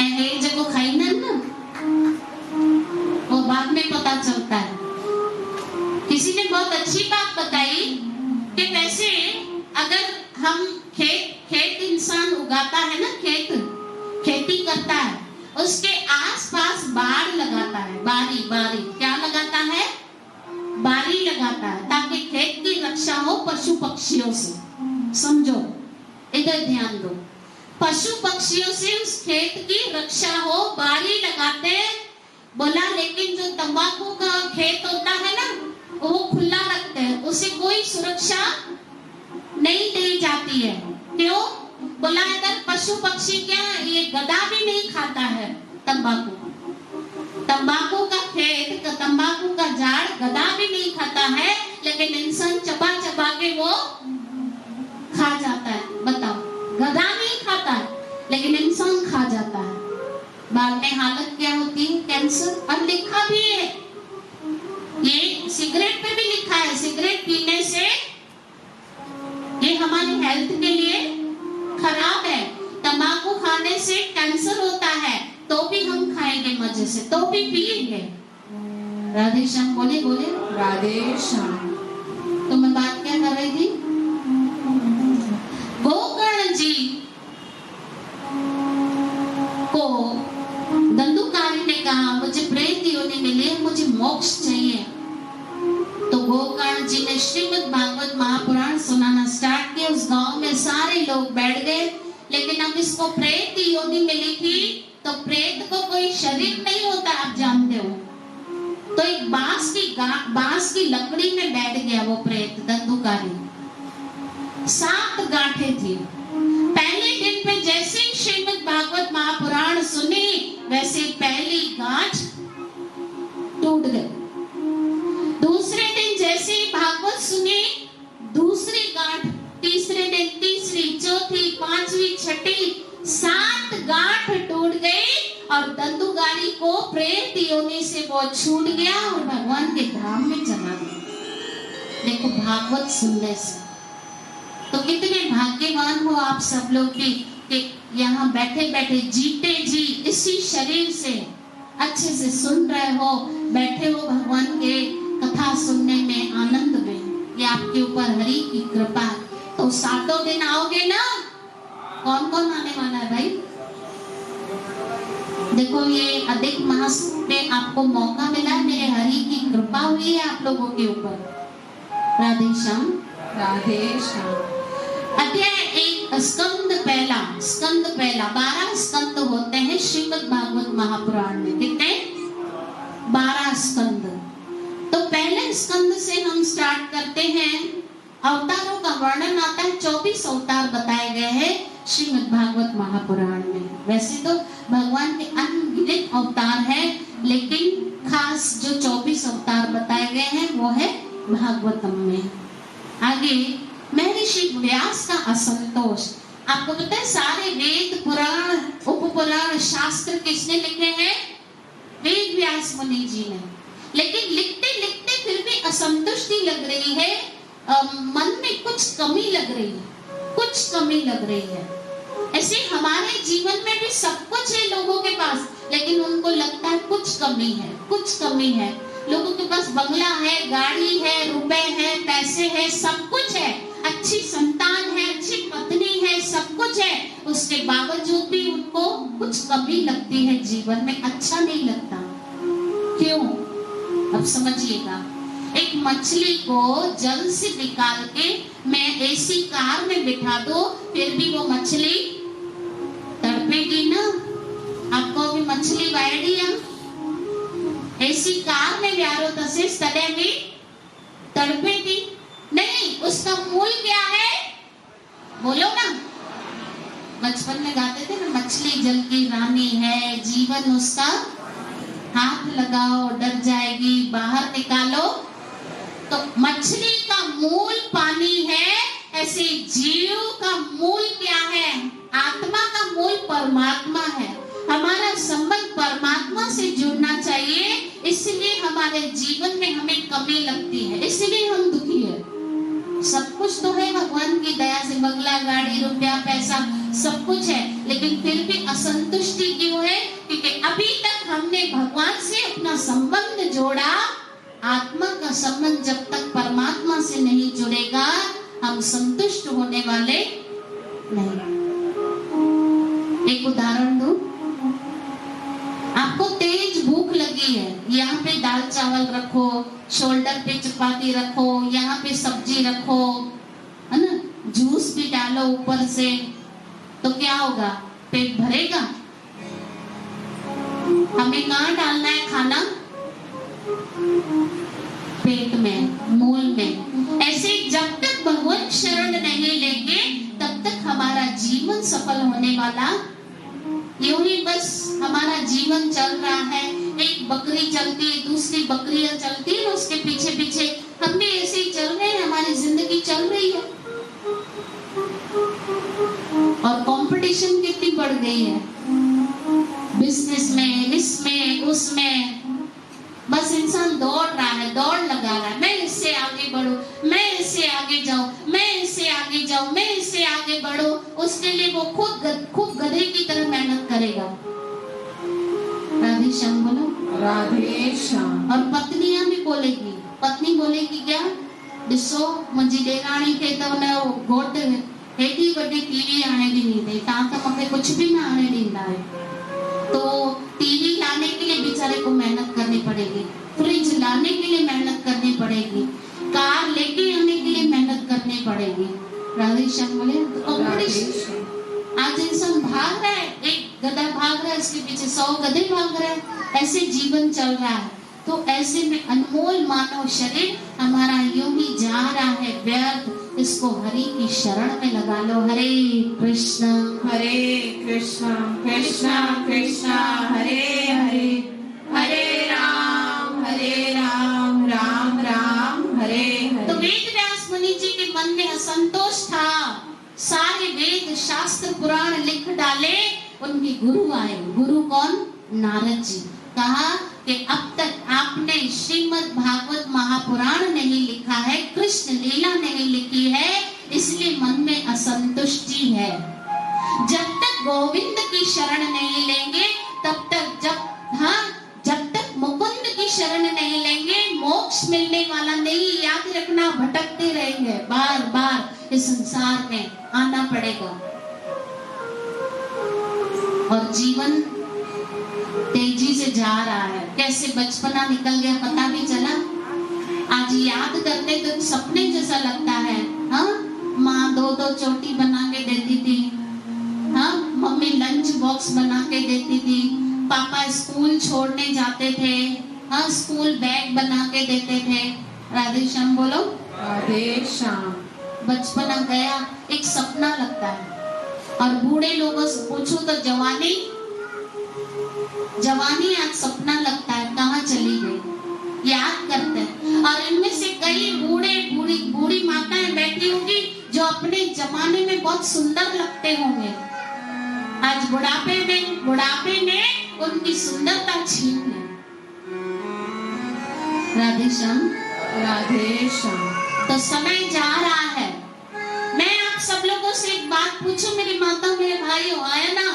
ऐसे जगह खाई ना वो बाद में पता चलता है। किसी ने बहुत अच्छी बात बताई कि वैसे अगर हम खेत इंसान उगाता है ना, खेती करता है, उसके आसपास बाड़ लगाता है, बारी क्या लगाता है? बारी लगाता है, ताकि खेत की रक्षा हो पशु पक्षियों से। समझो, इधर ध्यान दो, पशु पक्षियों से उस खेत की रक्षा हो, बारी लगाते हैं। बोला लेकिन जो तंबाकू का खेत होता है ना, वो खुला रखते हैं, उसे कोई सुरक्षा नहीं दी जाती है। क्यों? बोला अगर पशु पक्षी क्या, ये गधा भी नहीं खाता है तंबाकू का खेत, तंबाकू का झाड़ गधा भी नहीं खाता है, लेकिन इंसान चबा चबा के वो खा जाता है। बताओ, गधा नहीं खाता है लेकिन इंसान खा जाता है। बाद में हालत क्या होती है? कैंसर। और लिखा भी है, ये सिगरेट पे भी लिखा है, सिगरेट पीने से ये हमारी हेल्थ के लिए खराब है। तंबाकू खाने से कैंसर होता है, तो भी हम खाएंगे मजे से, तो भी पिएंगे। राधे श्याम बोले बोले। राधे श्याम। तो मैं बात क्या कर रही थी? गोकर्ण जी को धंधुकारी ने कहा मुझे प्रेत योनि मिली, मुझे मोक्ष चाहिए। तो गोकर्ण जी ने श्रीमद् भागवत महापुराण सुनाना स्टार्ट किया। उस गांव में सारे लोग बैठ गए। लेकिन अब इसको प्रेत योनि मिली थी, तो प्रेत को कोई शरीर नहीं होता, आप जानते हो। तो एक बांस की लकड़ी में बैठ गया वो प्रेत धंधुकारी। 7 गांठें थी। पहले दिन पे जैसे ही श्रीमद् भागवत महापुराण सुनी, वैसे पहली गांठ टूट गई। दूसरे दिन जैसे ही भागवत सुनी, दूसरी गांठ, तीसरे दिन तीसरी, चौथी, पांचवी, छठी, 7 गांठ टूट गई और धंधुकारी को प्रेत योनि से वो छूट गया और भगवान के धाम में चला गया। देखो भागवत सुनने से तो कितने भाग्यवान हो आप सब लोग कि यहाँ बैठे बैठे जीते जी इसी शरीर से अच्छे से सुन रहे हो, बैठे हो भगवान के कथा सुनने में, आनंद में। ये आपके ऊपर हरि की कृपा। तो 7 दिन आओगे ना? कौन कौन आने वाला है भाई? देखो ये अधिक मास में आपको मौका मिला है, मेरे हरि की कृपा हुई है आप लोगों के ऊपर। राधे श्याम। राधे श्याम। अध्याय 1 स्कंद पहला 12 स्कंद होते हैं श्रीमद् भागवत महापुराण में। कितने? 12 स्कंद। तो पहले स्कंद से हम स्टार्ट करते हैं। अवतारों का वर्णन आता है। 24 अवतार बताए गए हैं श्रीमद् भागवत महापुराण में। वैसे तो भगवान के अनगिनत अवतार हैं, लेकिन खास जो 24 अवतार बताए गए हैं वो है भागवतम में। आगे महर्षि व्यास का असंतोष। आपको पता है सारे वेद पुराण उपपुराण शास्त्र किसने लिखे हैं? वेद व्यास मुनि जी ने। लेकिन लिखते लिखते फिर भी असंतुष्टि लग रही है, मन में कुछ कमी लग रही है, ऐसे हमारे जीवन में भी सब कुछ है लोगों के पास, लेकिन उनको लगता है कुछ कमी है। लोगों के पास बंगला है, गाड़ी है, रुपए है, पैसे है, सब कुछ है, अच्छी संतान है, अच्छी पत्नी है, सब कुछ है, उसके बावजूद भी उनको कुछ कमी लगती है जीवन में, अच्छा नहीं लगता। क्यों? अब समझिएगा। एक मछली को जल से निकाल के मैं एसी कार में बिठा दो, फिर भी वो मछली तड़पेगी ना। आपको भी मछली वायडिया एसी कार में व्यारो तसेस तड़ेगी, तड़पेगी नहीं। उसका मूल क्या है? बोलो ना। बचपन में गाते थे ना, मछली जल की रानी है, जीवन उसका हाथ लगाओ डर जाएगी, बाहर निकालो। तो मछली का मूल पानी है, ऐसे जीव का मूल क्या है? आत्मा का मूल परमात्मा है। हमारा संबंध परमात्मा से जुड़ना चाहिए, इसलिए हमारे जीवन में हमें कमी लगती है, इसलिए हम दुखी है। सब कुछ तो है भगवान की दया से, बंगला, गाड़ी, रुपया, पैसा, सब कुछ है, लेकिन फिर भी असंतुष्टि क्यों है? क्योंकि अभी तक हमने भगवान से अपना संबंध जोड़ा। आत्मा का संबंध जब तक परमात्मा से नहीं जुड़ेगा, हम संतुष्ट होने वाले नहीं। एक उदाहरण दूं, आपको तेज भूख लगी है, यहाँ पे दाल चावल रखो, शोल्डर पे चपाती रखो, यहाँ पे सब्जी रखो, है ना, जूस भी डालो ऊपर से, तो क्या होगा? पेट भरेगा? हमें कहाँ डालना है खाना? पेट में, मूल में। ऐसे जब तक भगवान शरण नहीं लेंगे, तब तक हमारा जीवन सफल होने वाला। यूं ही बस हमारा जीवन चल रहा है, एक बकरी चलती है, दूसरी बकरियां चलती है, उसके पीछे पीछे हम भी ऐसे ही चल रहे हैं, हमारी जिंदगी चल रही है। और कंपटीशन कितनी बढ़ गई है बिजनेस में, इसमें, उसमें। बस इंसान दौड़ रहा है, दौड़ लगा रहा है, मैं इससे आगे बढ़ूं, मैं इससे आगे जाऊं, मैं इससे आगे जाऊं, मैं इससे आगे बढ़ूं। उसके लिए वो खूब गधे की तरह मेहनत करेगा। राधे श्याम बोलो। राधे श्याम। और पत्नियां भी बोलेगी, पत्नी बोलेगी क्या, ॾिसो मुंहिंजी ॾेराणी खे त हुनजो घोट हेॾी वॾी टीवी आणे ॾिनी अथई, तव्हां त मूंखे कुछ भी ना आने ॾींदा आहियो। तो टीवी लाने के लिए बेचारे को मेहनत करनी पड़ेगी, फ्रिज लाने के लिए मेहनत करनी पड़ेगी, कार लेके आने के लिए मेहनत करनी पड़ेगी। राधे श्याम बोले। तो आज इंसान भाग रहा है, एक गधा भाग रहा है, इसके पीछे 100 गधे भाग रहे हैं, ऐसे जीवन चल रहा है। तो ऐसे में अनमोल मानव शरीर हमारा यूं ही जा रहा है व्यर्थ, इसको हरि की शरण में लगा लो। हरे कृष्ण कृष्ण कृष्ण हरे हरे, हरे राम राम राम हरे हरे। तो वेद व्यास मुनि जी के मन में असंतोष था, सारे वेद शास्त्र पुराण लिख डाले, उनके गुरु आए। गुरु कौन, नारद जी। कहा कि अब तक आपने श्रीमद् भागवत महापुराण नहीं लिखा है, कृष्ण लीला नहीं लिखी है, इसलिए मन में असंतुष्टि है। जब तक गोविंद की शरण नहीं लेंगे तब तक, जब तक मुकुंद की शरण नहीं लेंगे मोक्ष मिलने वाला नहीं। याद रखना, भटकते रहेंगे, बार बार इस संसार में आना पड़ेगा और जीवन तेजी से जा रहा है। कैसे बचपना निकल गया पता भी चला। आज याद करते तो सपने जैसा लगता है। हाँ, माँ 2-2 चोटी बना के देती थी, हाँ, मम्मी लंच बॉक्स बना के देती थी, पापा स्कूल छोड़ने जाते थे, हाँ, स्कूल बैग बना के देते थे। राधे श्याम बोलो। राधे श्याम। बचपना गया, एक सपना लगता है। और बूढ़े लोगों से पूछो तो जवानी आज सपना लगता है, कहाँ चली गई, याद करते हैं। और इनमें से कई बूढ़ी माताएं बैठी होंगी जो अपने जमाने में बहुत सुंदर लगते होंगे, आज बुढ़ापे में उनकी सुंदरता छीन ली। राधे श्याम। तो समय जा रहा है। मैं आप सब लोगों से एक बात पूछूं, मेरी माता मेरे भाइयों, आया ना,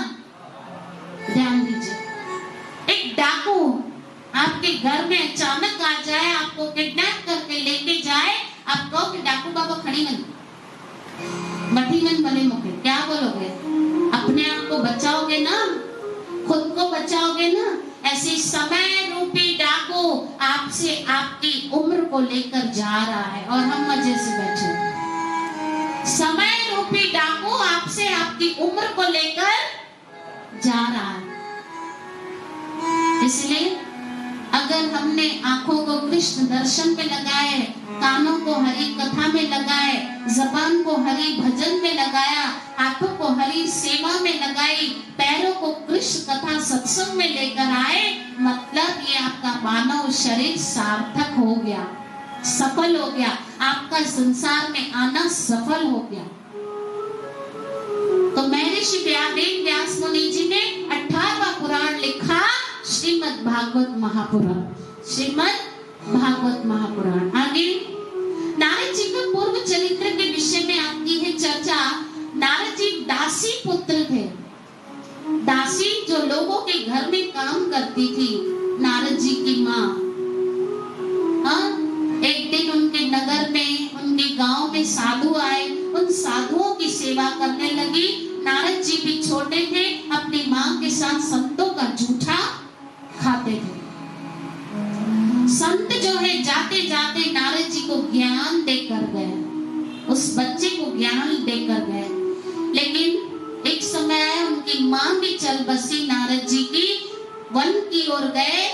ध्यान दीजिए। एक डाकू आपके घर में अचानक आ जाए, आपको किडनैप करके लेके जाए, आप कहो कि डाकू बाबा खड़ी मन भले मुखे, क्या बोलोगे? अपने आप को बचाओगे ना, खुद को बचाओगे ना। ऐसे समय रूपी डाकू आपसे आपकी उम्र को लेकर जा रहा है और हम मजे से बैठे। समय रूपी डाकू आपसे आपकी उम्र को लेकर जा रहा है। इसलिए अगर हमने आंखों को कृष्ण दर्शन में लगाए, कानों को हरि कथा में लगाए, जबान को हरि भजन में लगाया, हाथों को हरि सेवा में लगाई, पैरों को कृष्ण कथा सत्संग में लेकर आए, मतलब ये आपका मानव शरीर सार्थक हो गया, सफल हो गया, आपका संसार में आना सफल हो गया। तो महर्षि वेद व्यास मुनि जी ने 18वां पुराण लिखा, श्रीमद् भागवत महापुराण। श्रीमद् भागवत महापुराण। आगे नारद जी का पूर्व चरित्र के विषय में आती है चर्चा। नारद जी दासी पुत्र थे। दासी जो लोगों के घर में काम करती थी, नारद जी की माँ। हाँ, एक दिन उनके नगर में, उनके गांव में साधु आए, उन साधुओं की सेवा करने लगी। नारद जी भी छोटे थे, अपनी माँ के साथ संतों का जूठा खाते थे। संत जो है जाते जाते नारद जी को ज्ञान देकर गए, उस बच्चे को ज्ञान देकर गए। लेकिन एक समय आया, उनकी माँ भी चल बसी नारद जी की, वन की ओर गए,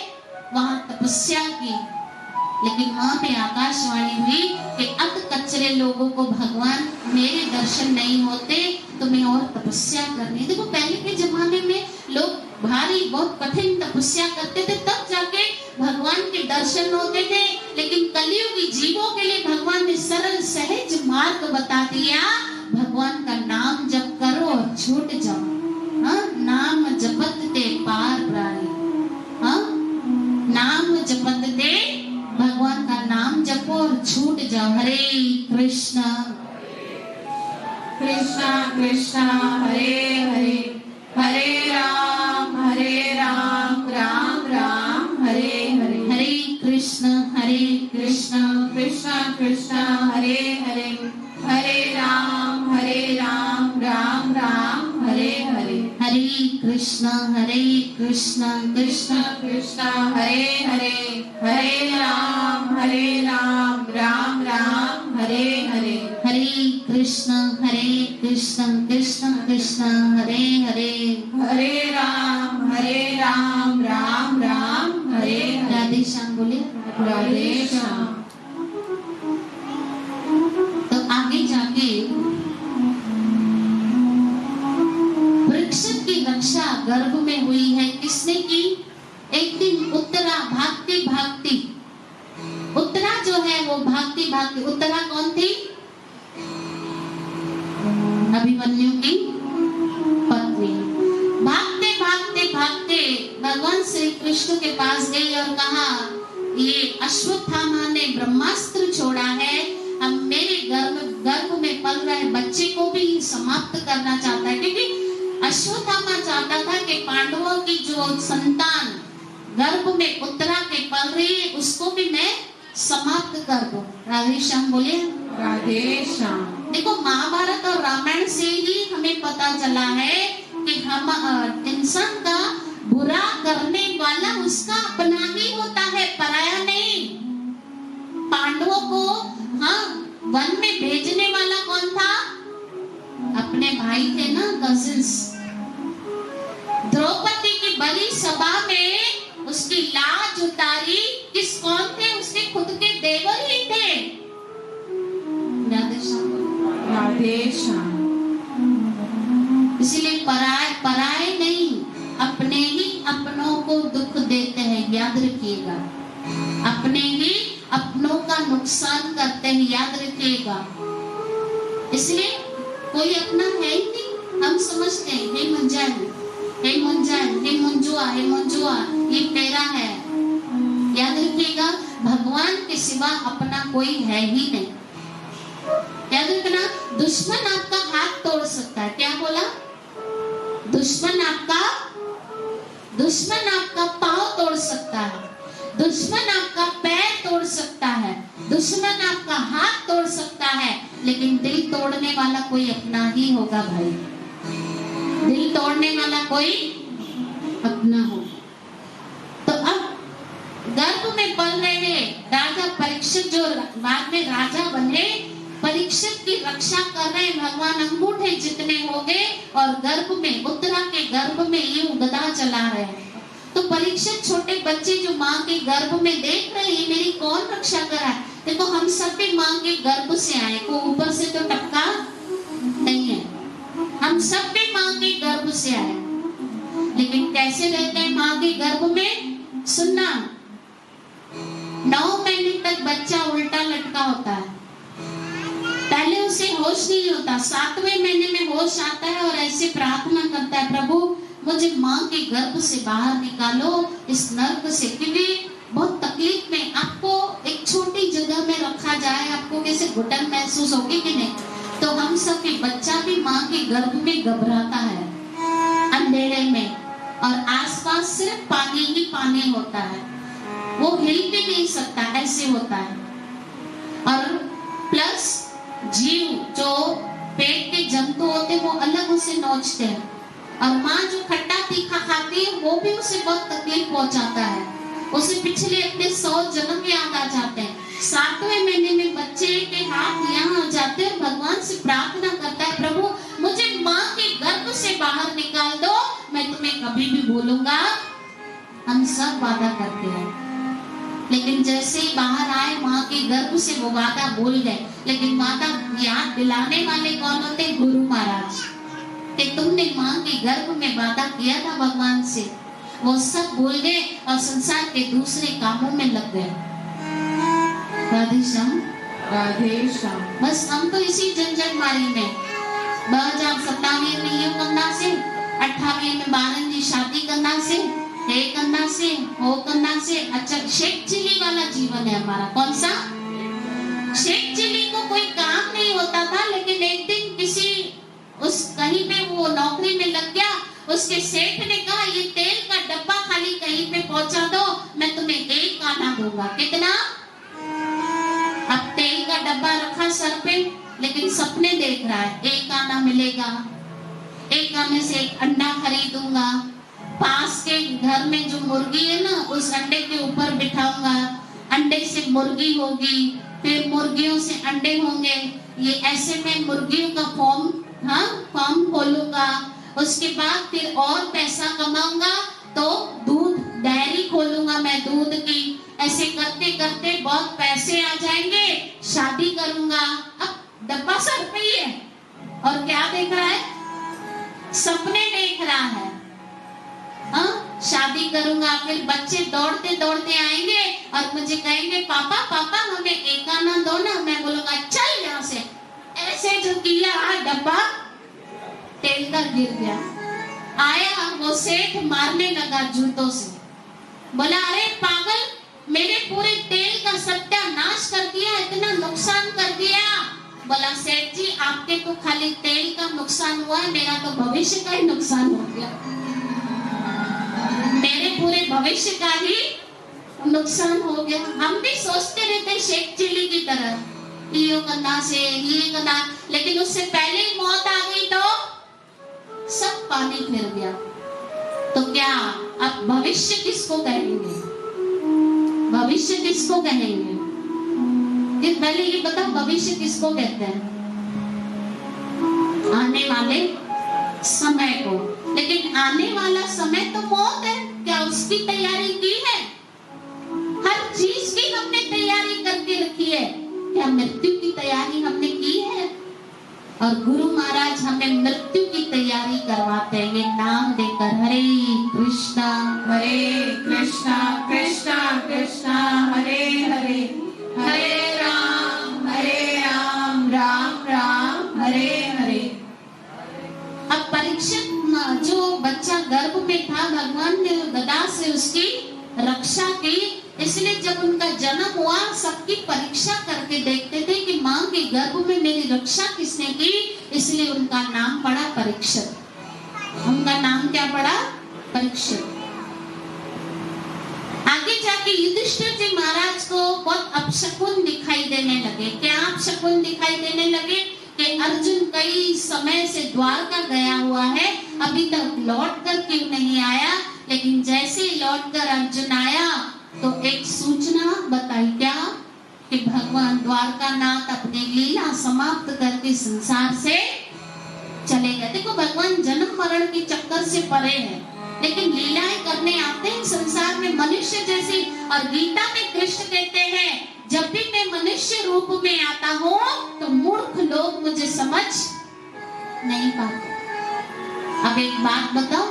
वहां तपस्या की। लेकिन वहां पे आकाशवाणी हुई कि अब कचरे लोगों को भगवान मेरे दर्शन नहीं होते, तुम्हें और तपस्या करनी। देखो पहले के जमाने में लोग भारी बहुत कठिन तपस्या करते थे, तब जाके भगवान के दर्शन होते थे। लेकिन कलियुगी जीवों के लिए भगवान ने सरल सहज मार्ग बता दिया, भगवान का नाम जप करो और छूट जाओ। हाँ, नाम जपत ते पार प्राणी। हाँ, नाम जपत ते, भगवान का नाम जपो और छूट जाओ। हरे कृष्णा कृष्णा कृष्णा हरे हरे, हरे राम राम राम कृष्ण हरे हरे, हरे राम राम राम हरे हरे। हरे कृष्ण कृष्ण कृष्ण हरे हरे, हरे राम राम राम हरे हरे। हरे कृष्ण कृष्ण कृष्ण हरे हरे, हरे राम राम राम हरे हरे। राधे श्याम बोले। राधे श्याम। तो आगे जाके वृक्ष की रक्षा गर्भ में हुई है, किसने की? एक दिन उत्तरा भागती भागती, उत्तरा जो है वो भागती भागती, उत्तरा कौन थी? अभिमन्यु की पत्नी। भागते भागते भागते भगवान श्री कृष्ण के पास गई और कहा, ये अश्वत्थामा ने ब्रह्मास्त्र छोड़ा है, अब मेरे गर्भ में पल रहे बच्चे को भी समाप्त करना चाहता है, क्योंकि अश्वत्थामा चाहता था कि पांडवों की जो संतान गर्भ में उत्तरा के पल रही है उसको भी मैं समाप्त कर दूं। राधे श्याम बोले। राधे श्याम। देखो महाभारत और रामायण से ही हमें पता चला है कि हम इंसान का बुरा करने वाला उसका अपना ही होता है, पराया नहीं। पांडवों को वन में भेजने वाला कौन था? अपने भाई थे ना, कजिन्स। द्रौपदी की बड़ी सभा में उसकी लाज उतारी किस कौन थे? उसके खुद के देवर ही थे। राधे श्याम। राधे श्याम। इसलिए पराए नहीं, अपने ही अपनों को दुख देते हैं, याद रखिएगा। अपने ही अपनों का नुकसान करते हैं, याद रखिएगा। इसलिए कोई अपना है ही नहीं। हम समझते हैं हे मंजान, हे मंजान, हे मंजुआ, ये मेरा है। याद रखिएगा, भगवान के सिवा अपना कोई है ही नहीं। याद रखना, दुश्मन आपका हाथ तोड़ सकता है। क्या बोला? दुश्मन आपका पांव तोड़ सकता है, दुश्मन आपका पैर तोड़ सकता है, दुश्मन आपका हाथ तोड़ सकता है, लेकिन दिल तोड़ने वाला कोई अपना ही होगा भाई। दिल तोड़ने वाला कोई अपना हो। तो अब गर्भ में पल रहे राजा परीक्षित, जो बाद में राजा बने, परीक्षित की रक्षा कर रहे भगवान, अंगूठे जितने हो गए और गर्भ में, उत्तरा के गर्भ में ये गदा चला रहे हैं। तो परीक्षित छोटे बच्चे जो माँ के गर्भ में देख रहे हैं, मेरी कौन रक्षा करा है? देखो हम सब भी माँ के गर्भ से आए, को ऊपर से तो टपका नहीं है। हम सब भी माँ के गर्भ से आए, लेकिन कैसे रहते हैं माँ के गर्भ में? सुनना, 9 महीने तक बच्चा उल्टा लटका होता है, पहले उसे होश नहीं होता, 7वें महीने में होश आता है और ऐसे प्रार्थना करता है, प्रभु मुझे माँ के गर्भ से बाहर निकालो, इस नर्क से। क्योंकि बहुत तकलीफ में आपको एक छोटी जगह में रखा जाए, आपको कैसे घुटन महसूस होगी कि नहीं? तो हम सब के बच्चा भी माँ के गर्भ में घबराता है अंधेरे में, और आसपास सिर्फ पानी ही पानी होता है, वो हिल भी नहीं सकता, ऐसे होता है। और प्लस जीव जो पेट के जंतु होते हैं वो अलग उसे नोचते हैं, और माँ जो खट्टा तीखा खाती है वो भी उसे बहुत तकलीफ पहुंचाता है, उसे पिछले अपने 100 जन्म याद आ जाते हैं। 7वें महीने में बच्चे के हाथ यहाँ आ जाते हैं, भगवान से प्रार्थना करता है, प्रभु मुझे माँ के गर्भ से बाहर निकाल दो, मैं तुम्हें कभी भी भूलूंगा। हम सब वादा करते हैं, लेकिन जैसे ही बाहर आए माँ के गर्भ से वो वादा भूल गए। लेकिन वादा याद दिलाने वाले कौन होते? गुरु महाराज, कि तुमने माँ के गर्भ में वादा किया था भगवान से, वो सब भूल गए और संसार के दूसरे कामों में लग गए। राधे श्याम। राधे श्याम। बस हम तो इसी झंझट मारी में 2027 में ये करना से, 28 में 12 की शादी करना से, हे करना से, हो करना से। अच्छा, शेख चिली वाला जीवन है हमारा। कौन सा? शेख चिली को कोई काम नहीं होता था, लेकिन एक दिन किसी उस कहीं पे वो नौकरी में लग गया, उसके सेठ ने कहा ये तेल का डब्बा खाली कहीं पे पहुंचा दो, मैं तुम्हें 1 आना दूंगा। कितना? अब तेल का डब्बा रखा सर पे, लेकिन सपने देख रहा है, एक आना मिलेगा, एक आने से एक अंडा खरीदूंगा, पास के घर में जो मुर्गी है ना उस अंडे के ऊपर बिठाऊंगा, अंडे से मुर्गी होगी, फिर मुर्गियों से अंडे होंगे, ये ऐसे में मुर्गियों का फॉर्म खोलूंगा, उसके बाद फिर और पैसा कमाऊंगा तो दूध डेयरी खोलूंगा मैं दूध की, ऐसे करते करते बहुत पैसे आ जाएंगे, शादी करूंगा। अब डब्बा सर पे ही है और क्या देख रहा है, सपने देख रहा है। शादी करूंगा, फिर बच्चे दौड़ते दौड़ते आएंगे और मुझे कहेंगे पापा पापा हमें एक आना दो ना, मैं बोलूंगा चल यहाँ से, ऐसे जो किया डब्बा तेल का गिर गया, आया वो सेठ मारने लगा जूतों से, बोला अरे पागल मेरे पूरे तेल का सत्यानाश कर दिया, इतना नुकसान कर दिया। बोला सेठ जी आपके तो खाली तेल का नुकसान हुआ है, मेरा तो भविष्य का ही नुकसान हो गया, मेरे पूरे भविष्य का ही नुकसान हो गया। हम भी सोचते रहते शेख चिल्ली की तरह, ये करना से ये करना, लेकिन उससे पहले ही मौत आ गई तो सब पानी फिर गया। तो क्या अब भविष्य किसको कहेंगे, भविष्य किसको कहेंगे, पहले ये बता भविष्य किसको कहते हैं, आने वाले समय को। लेकिन आने वाला समय तो मौत है, क्या उसकी तैयारी की है, हर चीज की हमने तैयारी करके रखी है, क्या मृत्यु की तैयारी हमने की है। और गुरु महाराज हमें मृत्यु की तैयारी करवाते हैं, ये नाम देकर हरे कृष्णा कृष्णा कृष्णा हरे हरे, हरे राम राम राम हरे हरे। अब परीक्षित जो बच्चा गर्भ में था, भगवान ने गदा से उसकी रक्षा की, इसलिए जब उनका जन्म हुआ सबकी परीक्षा करके देखते थे कि माँ के गर्भ में मेरी रक्षा किसने की, इसलिए उनका नाम पड़ा परीक्षित। उनका नाम क्या पड़ा, परीक्षित। आगे जाके युधिष्ठिर जी महाराज को बहुत अपशकुन दिखाई देने लगे। क्या अपशकुन दिखाई देने लगे कि अर्जुन कई समय से द्वारका गया हुआ है, अभी तक लौट कर क्यों नहीं आया। लेकिन जैसे ही लौट कर अर्जुन आया तो एक सूचना बताई, क्या कि भगवान द्वारका नाथ अपनी लीला समाप्त करके संसार से चले गए। देखो भगवान जन्म मरण के चक्कर से परे है, लेकिन लीलाएं करने आते हैं संसार में मनुष्य जैसी। और गीता में कृष्ण कहते हैं जब भी मैं मनुष्य रूप में आता हूँ तो मूर्ख लोग मुझे समझ नहीं पाते। अब एक बात बताओ,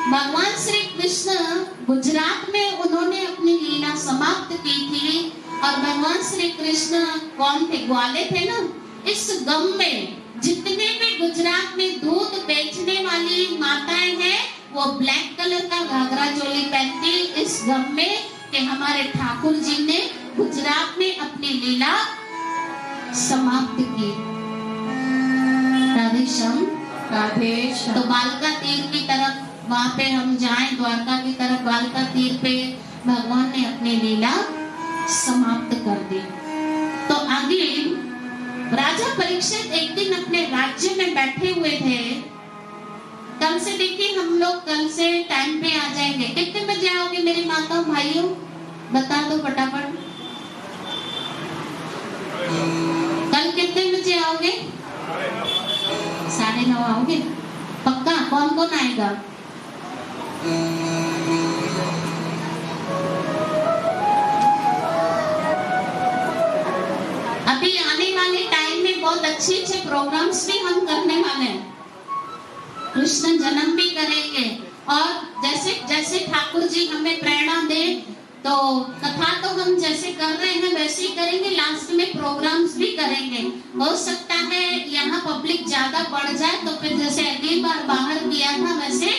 भगवान श्री कृष्ण गुजरात में उन्होंने अपनी लीला समाप्त की थी, और भगवान श्री कृष्ण कौन थे, ग्वाले थे ना। इस गम में जितने भी गुजरात में दूध बेचने वाली माताएं हैं वो ब्लैक कलर का घाघरा चोली पहनती, इस गम में कि हमारे ठाकुर जी ने गुजरात में अपनी लीला समाप्त की। राधेश्याम तो बालका तीर की तरफ वहां पे हम जाएं, द्वारका की तरफ बालका तीर पे भगवान ने अपनी लीला समाप्त कर दी। तो आगे राजा परीक्षित एक दिन अपने राज्य में बैठे हुए थे। कल से देखिए हम लोग कल से टाइम पे आ जाएंगे। कितने बजे आओगे मेरी माता भाइयों, बता दो फटाफट। कल कितने बजे आओगे? 9:30 आओगे पक्का? कौन कौन आएगा? अभी आने वाले टाइम में बहुत अच्छे अच्छे प्रोग्राम्स भी हम करने वाले हैं। कृष्ण जन्म भी करेंगे, और जैसे जैसे ठाकुर जी हमें प्रेरणा दे तो कथा तो हम जैसे कर रहे हैं वैसे ही करेंगे, लास्ट में प्रोग्राम्स भी करेंगे। हो सकता है यहाँ पब्लिक ज्यादा बढ़ जाए तो फिर जैसे अगली बार बाहर किया था वैसे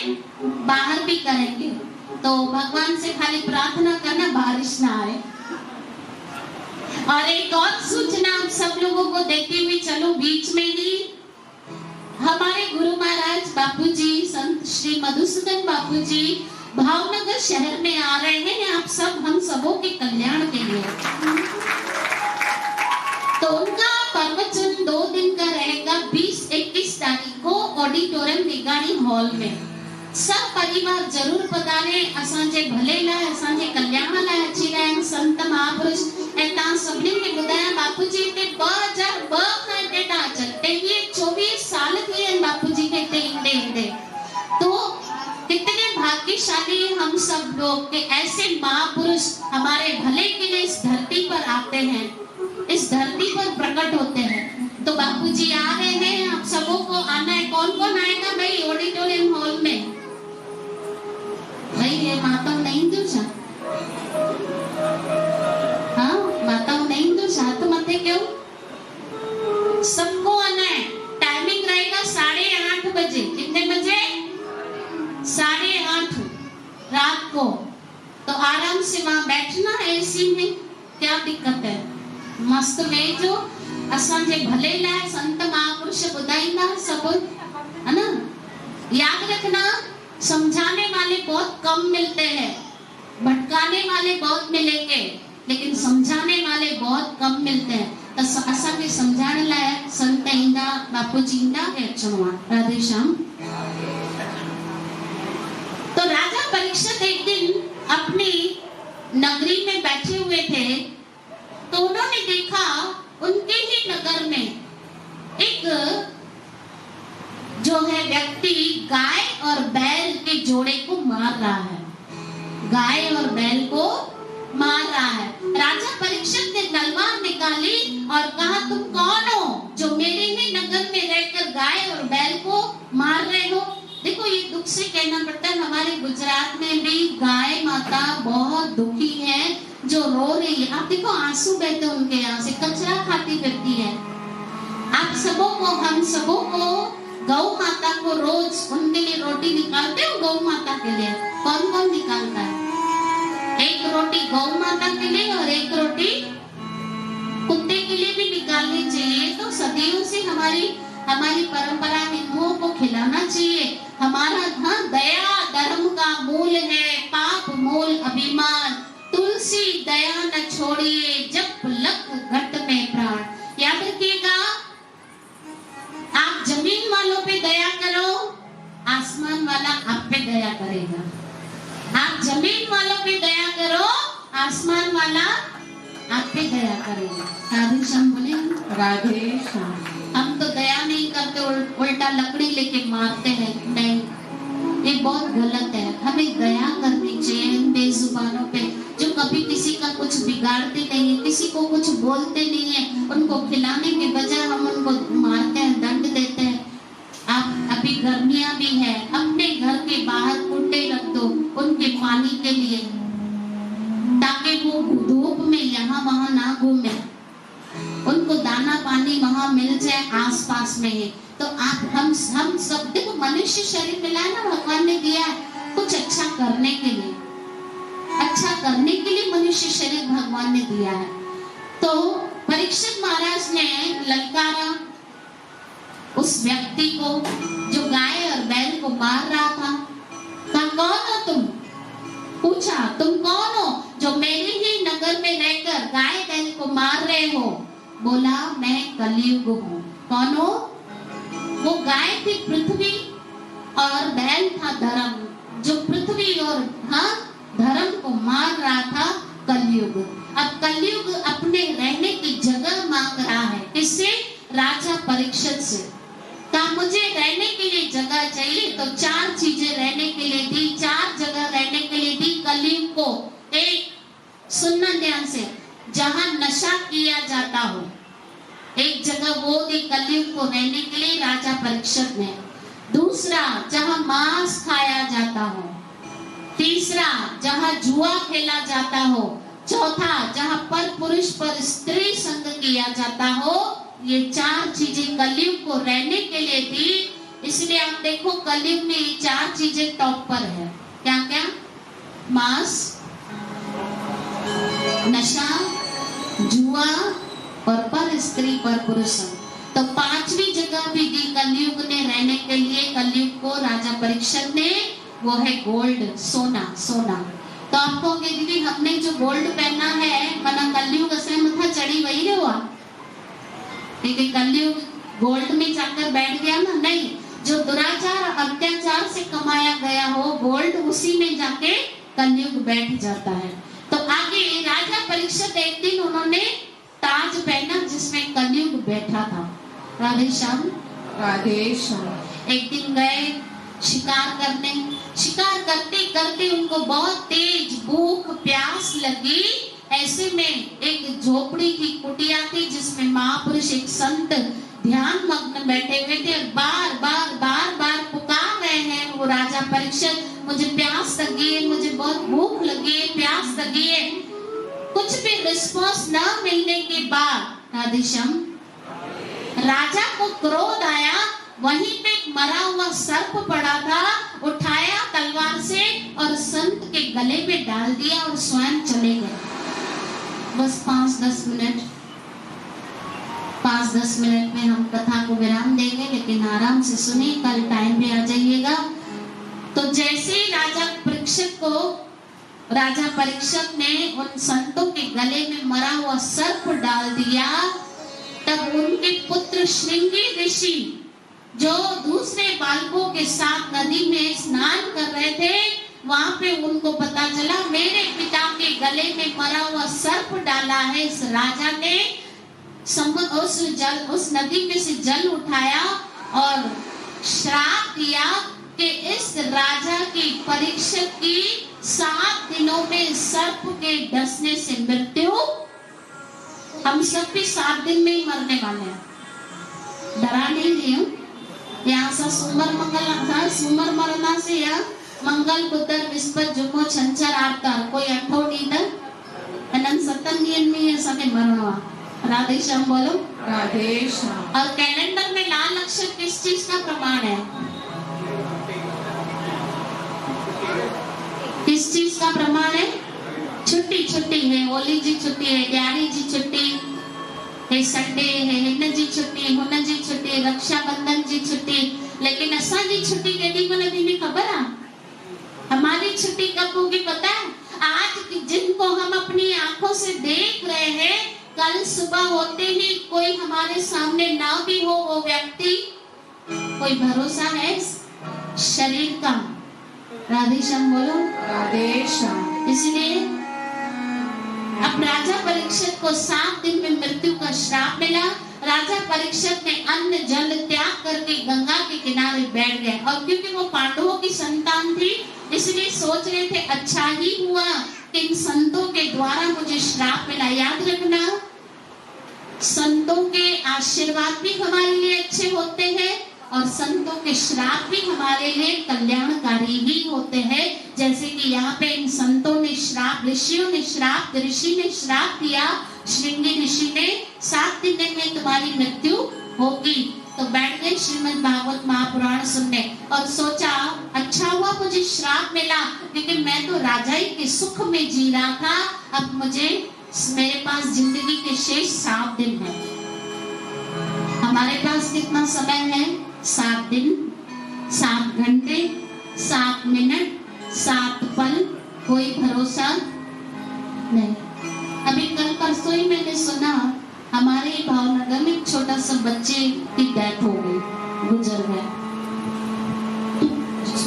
बाहर भी करेंगे। तो भगवान से खाली प्रार्थना करना बारिश ना आए। और एक और सूचना आप सब लोगों को देती हुई चलो, बीच में ही हमारे गुरु महाराज बापूजी संत श्री मधुसूदन बापूजी भावनगर शहर में आ रहे हैं, आप सब हम सबों के कल्याण के लिए। तो प्रवचन 2 दिन का रहेगा 20-21 तारीख को ऑडिटोरियम निगाणी हॉल में। सब परिवार जरूर पधारे, असांजे भले लाइ, असांजे कल्याण लाइ अची रहिया आहिनि संत महापुरुष। ऐं तव्हां सभिनी खे ॿुधायां, बापूजी हिते 2002 खां हिते था अचनि, 23-24 साल थी विया आहिनि बापूजी खे हिते ईंदे ईंदे। तो कितने भाग्यशाली हम सब लोग कि ऐसे महापुरुष हमारे भले के लिए इस धरती पर आते हैं, इस धरती पर प्रकट होते हैं। तो बापूजी आ रहे हैं, आप सबों को आना है। कौन कौन आएगा भाई ऑडिटोरियम हॉल में? भाई ये माताओं नहीं दो सा, हाँ माताओं नहीं दो सा, हाथ मथे क्यों? सबको आना है। टाइमिंग रहेगा 8:30 बजे। कितने बजे? 8:30 रात को। तो आराम से वहां बैठना है एसी में, क्या दिक्कत है? मस्त वेजो, असांजे भले लाइ संत महापुरुष ॿुधाईंदा सब, है ना। याद रखना, समझाने वाले बहुत कम मिलते हैं, भटकाने वाले बहुत मिलेंगे, लेकिन समझाने वाले बहुत कम मिलते हैं। तो असांखे समझाइण लाइ संत ईंदा, बापूजी ईंदा ऐं अचिणो आहे। राधे श्याम। तो राजा परीक्षित एक दिन अपनी नगरी में बैठे हुए थे, तो उन्होंने देखा उनके ही नगर में एक जो है व्यक्ति गाय और बैल के जोड़े को मार रहा है। गाय और बैल को मार रहा है। राजा परीक्षित ने तलवार निकाली और कहा, तुम कौन हो जो मेरे ही नगर में रहकर गाय और बैल को मार रहे हो? देखो, ये दुख से कहना पड़ता है, हमारे गुजरात में भी गाय माता बहुत दुखी है, जो रो रही है। आप देखो, आंसू बहते उनके यहाँ से, कचरा खाती फिरती है। आप सबों को, हम सबों को गौ माता को रोज उनके लिए रोटी निकालते हो। गौ माता के लिए कौन कौन निकालता है? एक रोटी गौ माता के लिए और एक रोटी कुत्ते के लिए भी निकालनी चाहिए। तो सदियों से हमारी परंपरा हिंदुओं को खिलाना चाहिए। हमारा दया धर्म का मूल है, पाप मूल अभिमान। तुलसी दया न छोड़िए, जब लख घट में प्राण। याद रखिएगा, आप जमीन वालों पे दया करो, आसमान वाला आप पे दया करेगा। आप जमीन वालों पे दया करो, आसमान वाला आप पे दया करेगा। राधे श्याम बोले। राधे श्याम। हम तो दया नहीं करते, उल्टा लकड़ी लेके मारते हैं। नहीं, ये बहुत गलत है। हमें दया करनी चाहिए इन बेजुबानों पे, जो कभी किसी का कुछ बिगाड़ते नहीं है, किसी को कुछ बोलते नहीं है। उनको खिलाने के बजाय हम उनको मारते हैं, दंड देते हैं। आप अभी गर्मियां भी है, अपने घर के बाहर कुंडे रख दो उनके पानी के लिए, ताकि वो धूप में यहाँ वहाँ ना घूमे, उनको दाना पानी वहाँ मिल जाए आसपास में ही। तो आप हम सब देखो, मनुष्य शरीर मिला है ना, भगवान ने दिया है कुछ अच्छा करने के लिए। अच्छा करने के लिए मनुष्य शरीर भगवान ने दिया है। तो परीक्षित महाराज ने ललकारा उस व्यक्ति को जो गाय और बैल को मार रहा था। कहा, कौन हो तुम? पूछा, तुम कौन हो जो मेरे ही नगर में रहकर गाय बैल को मार रहे हो? बोला, मैं कलयुग हूँ। कौन हो? वो गाय थी पृथ्वी और बैल था धर्म। जो पृथ्वी और धर्म को मार रहा था कलयुग। अब कलयुग अपने रहने की जगह मांग रहा है। किससे? राजा परीक्षित से। कहा, मुझे रहने के लिए जगह चाहिए। तो 4 चीजें रहने के लिए दी, 4 जगह रहने के लिए दी कलयुग को। एक, सुनना ध्यान से, जहां नशा किया जाता हो, एक जगह वो दी कलयुग को रहने के लिए राजा परीक्षित ने। दूसरा, जहां मांस खाया जाता हो। तीसरा, जहां जुआ खेला जाता हो। चौथा, जहां पर पुरुष पर स्त्री संग किया जाता हो। ये 4 चीजें कलयुग को रहने के लिए दी। इसलिए आप देखो, कलयुग में ये 4 चीजें टॉप पर है। क्या क्या? मांस, नशा, जुआ और पर स्त्री पर पुरुष। तो 5वीं जगह भी दी कलयुग ने रहने के लिए कलयुग को राजा परीक्षित ने, वो है गोल्ड, सोना। तो आप कहोगे, दीदी हमने जो गोल्ड पहना है मना कलयुग से मथा चढ़ी वही रहो। क्योंकि कलयुग गोल्ड में जाकर बैठ गया ना, नहीं, जो दुराचार अत्याचार से कमाया गया हो गोल्ड, उसी में जाके कलयुग बैठ जाता है। तो आगे राजा परीक्षित एक दिन उन्होंने ताज पहना जिसमें कलयुग बैठा था। राधे श्याम। राधे श्याम। एक दिन गए शिकार करने, शिकार करते करते उनको बहुत तेज भूख प्यास लगी। ऐसे में एक झोपड़ी की कुटिया थी जिसमें महापुरुष एक संत ध्यान मग्न बैठे हुए थे, बार बार पुकार रहे हैं वो राजा परीक्षित, मुझे प्यास लगी है, मुझे बहुत भूख लगी है, प्यास लगी है। कुछ भी रिस्पॉन्स न मिलने के बाद राधेश्याम राजा को क्रोध आया। वहीं पे एक मरा हुआ सर्प पड़ा था, उठाया तलवार से और संत के गले में डाल दिया और स्वयं चले गए। बस 5-10 मिनट में हम कथा को विराम देंगे, लेकिन आराम से सुनिए, कल टाइम पे आ जाइएगा। तो जैसे ही राजा परीक्षित ने उन संतों के गले में मरा हुआ सर्प डाल दिया, तब उनके पुत्र श्रृंगी ऋषि जो दूसरे बालकों के साथ नदी में स्नान कर रहे थे, वहां पे उनको पता चला मेरे पिता के गले में मरा हुआ सर्प डाला है। इस राजा ने उस नदी में से जल उठाया और श्राप दिया कि इस राजा की परीक्षित की 7 दिनों में सर्प के डसने से मृत्यु। हम सब भी 7 दिन में ही मरने वाले हैं, डरा नहीं रही हूँ। यहाँ से सुमर मरना से या मंगल बुधर विस्पत जुम्मो छंचर आरतार कोई 8 ॾींहं अनंत 7 ॾींहंनि में असांखे मरणो आहे। राधे श्याम बोलो। राधे श्याम। और कैलेंडर में लाल अक्षर किस चीज का प्रमाण है? किस चीज का प्रमाण है? छुट्टी है, होली जी छुट्टी है, ॾियारी जी छुट्टी है, संडे है, हिन जी छुट्टी, हुन जी छुट्टी, रक्षाबंधन जी छुट्टी। लेकिन असांजी छुट्टी केॾी महिल थींदी ख़बर आहे? हमारी छुट्टी कब होगी पता है? आज जिनको हम अपनी आंखों से देख रहे हैं, कल सुबह होते ही कोई हमारे सामने ना भी हो वो व्यक्ति, कोई भरोसा है शरीर का। राधे श्याम बोलो। राधे श्याम। इसलिए अब राजा परीक्षित को 7 दिन में मृत्यु का श्राप मिला। राजा परीक्षित ने अन्न जल त्याग करके गंगा के किनारे बैठ गए, और क्योंकि वो पांडवों की संतान थी इसलिए सोच रहे थे अच्छा ही हुआ कि इन संतों के द्वारा मुझे श्राप मिला। याद रखना, संतों के आशीर्वाद भी हमारे लिए अच्छे होते हैं और संतों के श्राप भी हमारे लिए कल्याणकारी ही होते हैं। जैसे कि यहाँ पे इन संतों ने श्राप, ऋषि ने श्राप दिया, श्रृंगी ऋषि ने 7 दिन में तुम्हारी मृत्यु होगी। तो बैठ गए श्रीमद् भागवत महापुराण सुनने और सोचा अच्छा हुआ मुझे श्राप मिला, क्योंकि मैं तो राजाई के सुख में जी रहा था। अब मेरे पास जिंदगी के शेष 7 दिन है। हमारे पास कितना समय है? 7 दिन, 7 घंटे, 7 मिनट, 7 पल, कोई भरोसा नहीं। अभी कल परसों ही मैंने सुना हमारे भावनगर में छोटा सा बच्चे की डेथ हो गई, गुजर गए।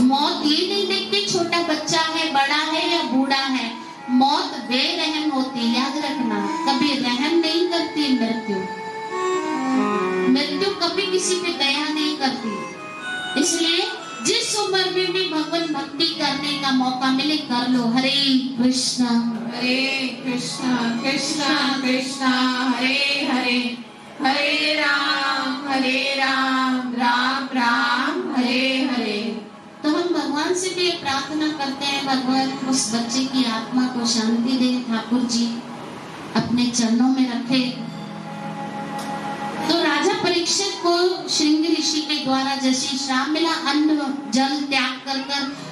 मौत ये नहीं देखती छोटा बच्चा है, बड़ा है या बूढ़ा है, मौत बेरहम होती। याद रखना, कभी रहम नहीं करती मृत्यु कभी किसी पे दया नहीं करती। इसलिए जिस उम्र में भी भगवान भक्ति करने का मौका मिले कर लो। हरे कृष्णा कृष्णा कृष्णा हरे हरे, हरे राम राम राम हरे हरे। तो हम भगवान से भी प्रार्थना करते हैं, भगवान उस बच्चे की आत्मा को शांति दे, ठाकुर जी अपने चरणों में रखे। तो राजा परीक्षित को श्रृंगी ऋषि के द्वारा जैसे श्राप मिला, अन्न जल त्याग कर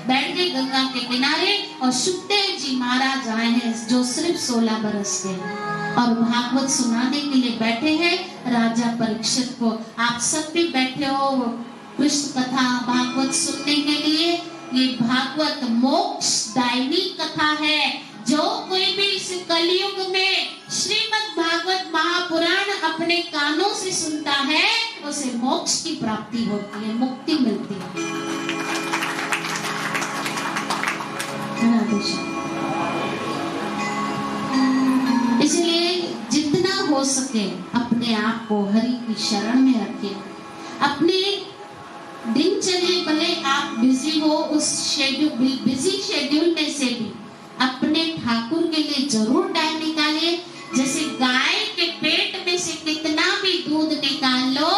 बैठ गए गंगा के किनारे। और सुखदेव जी महाराज आए हैं जो सिर्फ 16 बरस के और भागवत सुनाने के लिए बैठे हैं राजा परीक्षित को। आप सब भी बैठे हो कृष्ण कथा भागवत सुनने के लिए। ये भागवत मोक्षदायिनी कथा है। जो कोई भी इस कलयुग में श्रीमद् भागवत महापुराण अपने कानों से सुनता है, उसे मोक्ष की प्राप्ति होती है, मुक्ति मिलती है। इसलिए जितना हो सके अपने आप को हरि की शरण में रखिए। अपने दिनचर्या, भले आप बिजी हो, उस बिजी शेड्यूल में से भी अपने ठाकुर के लिए जरूर टाइम निकालिए। जैसे गाय के पेट में से कितना भी दूध निकाल लो,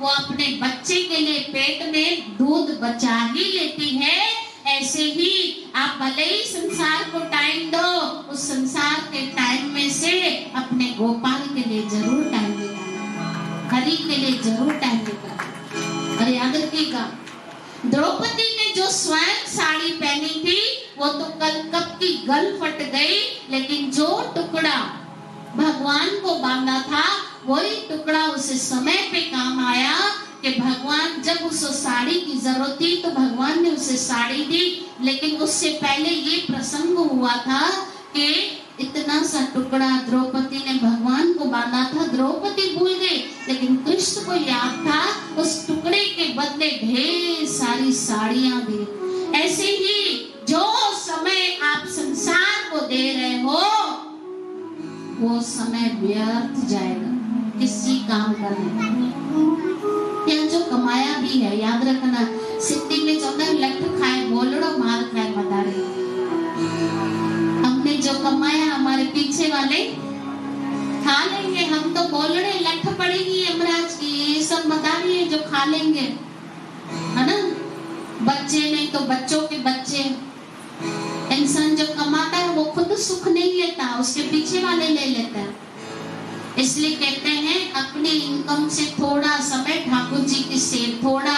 वो अपने बच्चे के लिए पेट में दूध बचा ही लेती है। ऐसे ही आप भले ही संसार को टाइम दो, उस संसार के टाइम में से अपने गोपाल के लिए जरूर टाइम निकालो, हरि के लिए जरूर टाइम निकालो। और याद रखिएगा, द्रौपदी ने जो स्वयं साड़ी पहनी थी वो तो कल कब की गल फट गई, लेकिन जो टुकड़ा भगवान को बांधा था वही टुकड़ा उसे समय पे काम आया कि भगवान जब उसे साड़ी की जरूरत थी तो भगवान ने उसे साड़ी दी। लेकिन उससे पहले ये प्रसंग हुआ था कि इतना सा टुकड़ा द्रौपदी ने भगवान को बांधा था, द्रौपदी भूल गई, लेकिन कृष्ण को याद था, उस टुकड़े के बदले ढेर सारी साड़ियां दी। ऐसे ही जो समय आप संसार को दे रहे हो वो समय व्यर्थ जाएगा, किसी काम करने या जो कमाया भी है। याद रखना, सिद्धि में जो है लठ खाए बोलड़ो, मार खाए मदारी। हमने जो कमाया हमारे पीछे वाले खा लेंगे, हम तो बोलड़े, लठ पड़ेगी यमराज की, ये सब मदारी है जो खा लेंगे, है ना। बच्चे नहीं तो बच्चों के बच्चे। इंसान जो कमाता है वो खुद सुख नहीं लेता, उसके पीछे वाले ले लेता है। इसलिए कहते हैं अपनी इनकम से थोड़ा समय ठाकुर जी की सेवा,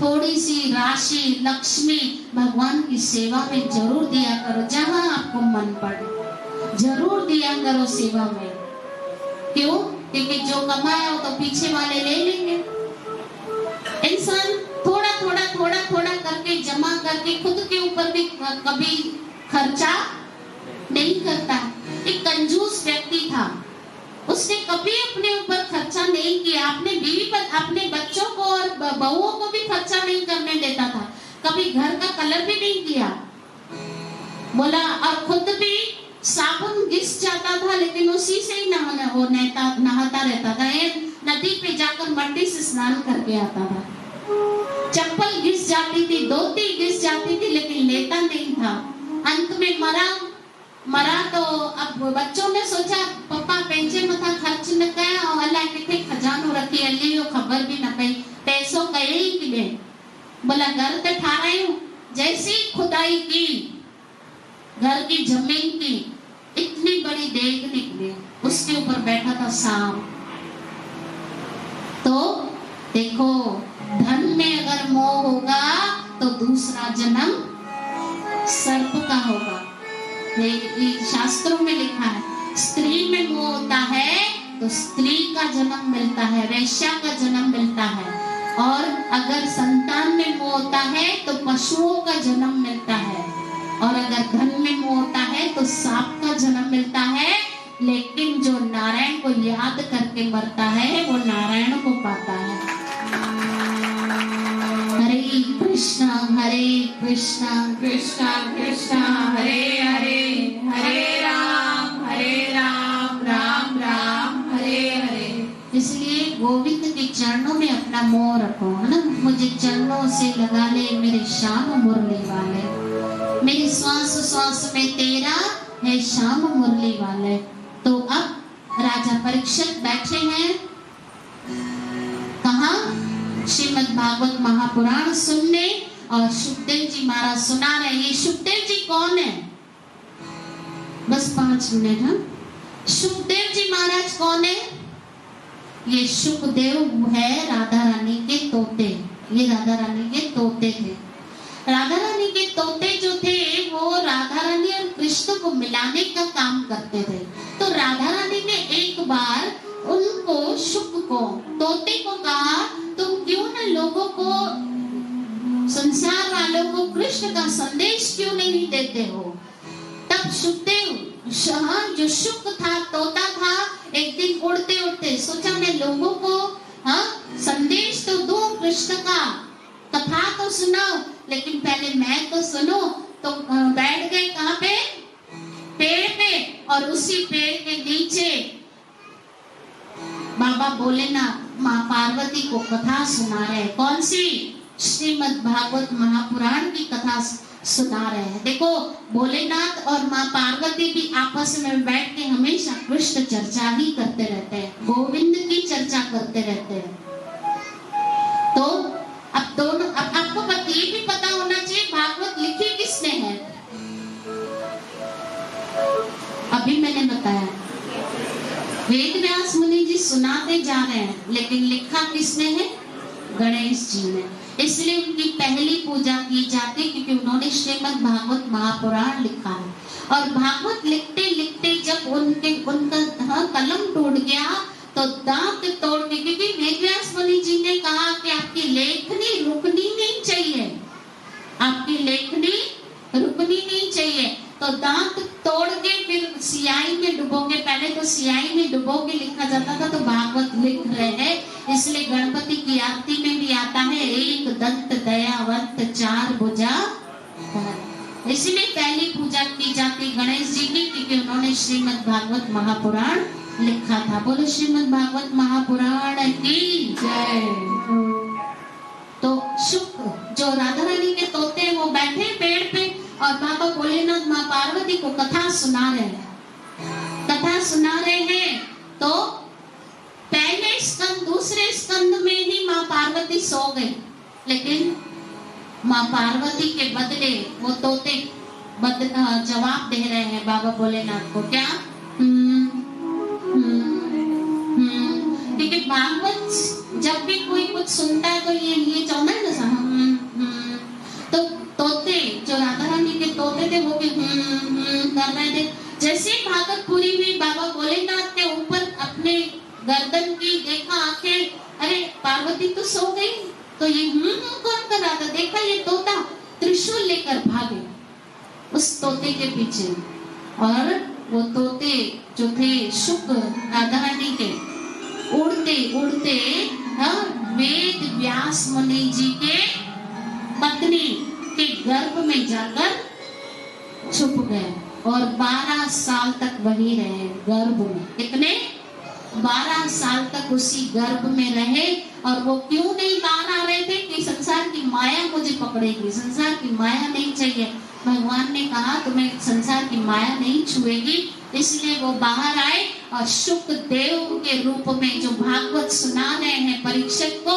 थोड़ी सी राशि लक्ष्मी भगवान की सेवा में जरूर दिया करो। जहां आपको मन पड़े जरूर दिया करो सेवा में। क्यों? क्योंकि जो कमाया हो तो पीछे वाले ले लेंगे। इंसान थोड़ा थोड़ा करके जमा करके खुद के ऊपर भी कभी खर्चा नहीं करता। एक कंजूस व्यक्ति था, उसने कभी अपने ऊपर खर्चा नहीं किया। अपने बीवी पर, अपने बच्चों को और बहुओं को भी खर्चा नहीं करने देता था। कभी घर का कलर भी नहीं किया, बोला। और खुद भी साबुन घिस जाता था, लेकिन उसी से ही नहाता रहता था। नदी पे जाकर मट्टी से स्नान करके आता था। चप्पल घिस जाती थी, धोती घिस जाती थी, लेकिन लेता नहीं था। अंत में मरा तो अब बच्चों ने सोचा पप्पा पेंचे मथा खर्च न कया और अल्लाह किथे खजानो रखी अल्ली यो खबर भी न पई, पैसों कहे ही कि ने बोला घर ते ठारायूं। जैसी खुदाई की, घर की जमीन की इतनी बड़ी देग निकली, उसके ऊपर बैठा था सांप। तो देखो, धन में अगर मोह होगा तो दूसरा जन्म सर्प का होगा। शास्त्रों में लिखा है, स्त्री में मोह होता है तो स्त्री का जन्म मिलता है, वैश्या का जन्म मिलता है। और अगर संतान में मोह होता है तो पशुओं का जन्म मिलता है। और अगर धन में मोह होता है तो सांप का जन्म मिलता है। लेकिन जो नारायण को याद करके मरता है वो नारायण को पाता है। हरे कृष्णा कृष्णा कृष्णा हरे हरे, हरे राम राम राम हरे हरे। इसलिए गोविंद के चरणों में अपना मोह रखो, है ना। मुझे चरणों से लगा ले मेरे श्याम मुरली वाले, मेरी श्वास श्वास में तेरा है श्याम मुरली वाले। तो अब राजा परीक्षित बैठे हैं कहाँ? श्रीमद् भागवत महापुराण सुनने, और सुखदेव जी महाराज सुना रहे। ये सुखदेव जी कौन है? बस 5 मिनट। हाँ, सुखदेव जी महाराज कौन है? ये सुखदेव है राधा रानी के तोते। ये राधा रानी के तोते थे। राधा रानी के तोते जो थे वो राधा रानी और कृष्ण को मिलाने का काम करते थे। तो राधा रानी ने एक बार उनको, शुक को, तोते को कहा, तुम क्यों न लोगों को, संसार वालों को कृष्ण का संदेश क्यों नहीं देते हो? तब सुखदेव जो शुक था, तोता था, एक दिन उड़ते उड़ते सोचा मैं लोगों को संदेश तो दूं कृष्ण का, कथा तो सुनाओ, लेकिन पहले मैं तो सुनो। तो बैठ गए कहाँ पे? पेड़ पे। और उसी पेड़ के नीचे बाबा भोलेनाथ माँ पार्वती को कथा सुना रहे। कौन सी? श्रीमद् भागवत महापुराण की कथा सुना रहे हैं। देखो भोलेनाथ और माँ पार्वती भी आपस में बैठ के हमेशा कृष्ण चर्चा ही करते रहते हैं, गोविंद की चर्चा करते रहते हैं। तो अब दोनों, अब आपको ये भी पता होना चाहिए भागवत लिखी किसने है। अभी मैंने बताया वेद व्यास मुनि जी सुनाते जा रहे हैं, लेकिन लिखा किसने है? गणेश जी ने। इसलिए उनकी पहली पूजा की जाती, क्योंकि उन्होंने श्रीमद् भागवत महापुराण लिखा है। और भागवत लिखते लिखते जब उनका कलम टूट गया तो दांत तोड़ के, क्योंकि वेदव्यास मुनि जी ने कहा कि आपकी लेखनी रुकनी नहीं चाहिए, आपकी लेखनी रुकनी नहीं चाहिए, तो दांत तोड़ के फिर सियाई में डुबोगे। पहले तो सियाई में डुबो के लिखा जाता था, तो भागवत लिख रहे हैं। इसलिए गणपति की आरती में भी आता है एक दंत दयावंत चार भुजा। इसलिए पहली पूजा की जाती गणेश जी की, क्योंकि उन्होंने श्रीमद् भागवत महापुराण लिखा था। बोलो श्रीमद् भागवत महापुराण की जय। तो शुक जो राधा रानी के तोते हैं वो बैठे पेड़ पे और बाबा भोलेनाथ माँ पार्वती को कथा सुना रहे हैं। कथा सुना रहे हैं तो पहले स्कंद, दूसरे स्कंद में ही माँ पार्वती सो गई, लेकिन माँ पार्वती के बदले वो तोते जवाब दे रहे हैं बाबा भोलेनाथ को। क्या? क्योंकि भागवत जब भी कोई कुछ सुनता है तो ये चाहता है ना, तो तोते जो राधा रानी के तोते थे वो भी कर रहे थे। जैसे भागवत पूरी हुई, बाबा भोलेनाथ ने ऊपर अपने गर्दन की देखा, आंखें, अरे पार्वती तो सो गई, तो ये कौन कर रहा था? देखा ये तोता त्रिशूल लेकर भागे उस तोते के पीछे। और वो तोते जो थे शुक राधा रानी के, उड़ते उड़ते वेद व्यास मुनि जी के पत्नी के गर्भ में जाकर छुप गए और 12 साल तक वही रहे गर्भ में। कितने? 12 साल तक उसी गर्भ में रहे। और वो क्यों नहीं बाहर आ रहे थे? कि संसार की माया मुझे पकड़ेगी, संसार की माया नहीं चाहिए। भगवान ने कहा तुम्हें संसार की माया नहीं छुएगी, इसलिए वो बाहर आए और शुक देव के रूप में जो भागवत सुना रहे हैं परीक्षित को,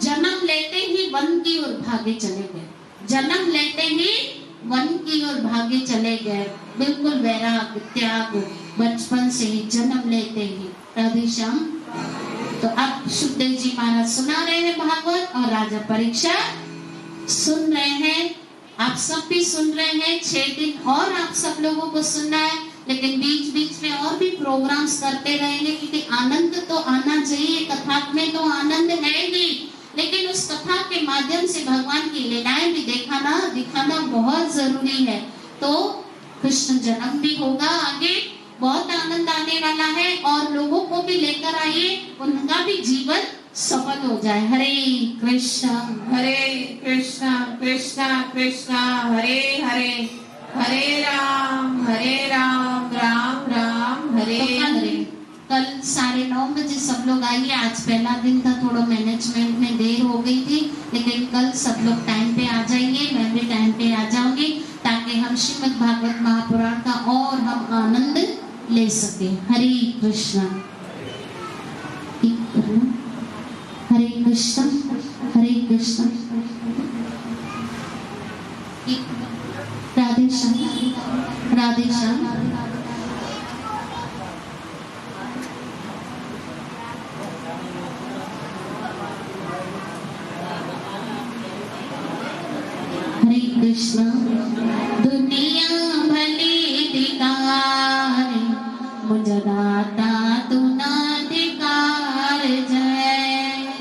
जन्म लेते ही वन की ओर भागे चले गए। जन्म लेते ही वन की ओर भागे चले गए, बिल्कुल वैराग त्याग बचपन से ही, जन्म लेते ही। राधे श्याम। तो अब सुखदेव जी महाराज सुना रहे हैं भागवत और राजा परीक्षित सुन रहे हैं। आप सब भी सुन रहे हैं। 6 दिन और आप सब लोगों को सुनना है, लेकिन बीच बीच में और भी प्रोग्राम्स करते रहेंगे, क्योंकि आनंद तो आना चाहिए। कथा में तो आनंद है ही, लेकिन उस कथा के माध्यम से भगवान की लीलाएं भी दिखाना बहुत जरूरी है। तो कृष्ण जन्म भी होगा आगे, बहुत आनंद आने वाला है, और लोगों को भी लेकर आइए, उनका भी जीवन सफल हो जाए। हरे कृष्णा कृष्णा कृष्णा हरे हरे, हरे राम राम राम हरे हरे। कल 9:30 बजे सब लोग आइए। आज पहला दिन था, थोड़ा मैनेजमेंट में देर हो गई थी, लेकिन कल सब लोग टाइम पे आ जाइए, मैं भी टाइम पे आ जाऊंगी, ताकि हम श्रीमद् भागवत महापुराण का और हम आनंद ले सके। हरे कृष्णा हरे कृष्णा हरे कृष्णा। राधे श्याम राधे श्याम। हरे कृष्णा। दुनिया भली दिखारे, मुझ दाता तू ना दिकार जय।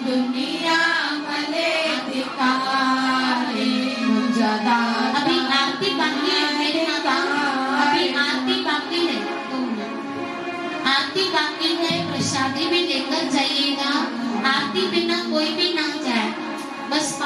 दुनिया भले दिखारे, मुझ दाता। अभी आरती बाकी है मेरे यहाँ, अभी आरती बाकी है।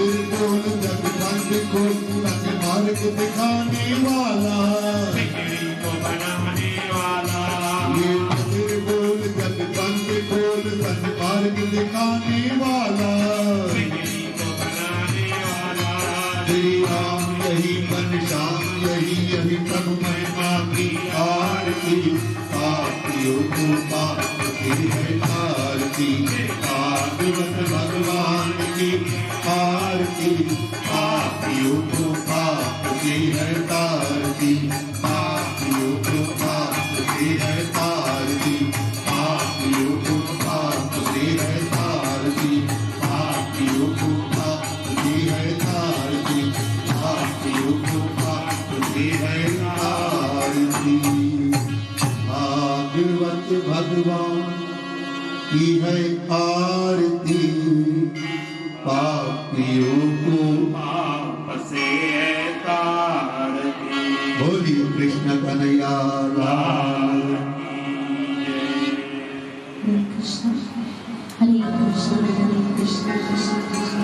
मंदिर बोल जग बंद खोल सच मार्ग दिखाने वाला बिगड़ी को बनाने वाला ये मंदिर बोल जग बंद खोल सच मार्ग दिखाने वाला बिगड़ी को बनाने वाला श्री राम यही घनश्याम यही यही प्रभु महिमा की आरती पापियों को पाप की है आरती आदिवत भगवान की आरती पापियों को पाप की है आरती पापियों को पाप की है आरती पापियों को पाप की है आरती पापियों को पाप की है आरती पापियों को पाप की है आरती भागवत भगवान की है आरती पापियों को पाप से तारती बोलिए कृष्ण कन्हैया लाल हरे कृष्ण हरे कृष्ण कृष्ण कृष्ण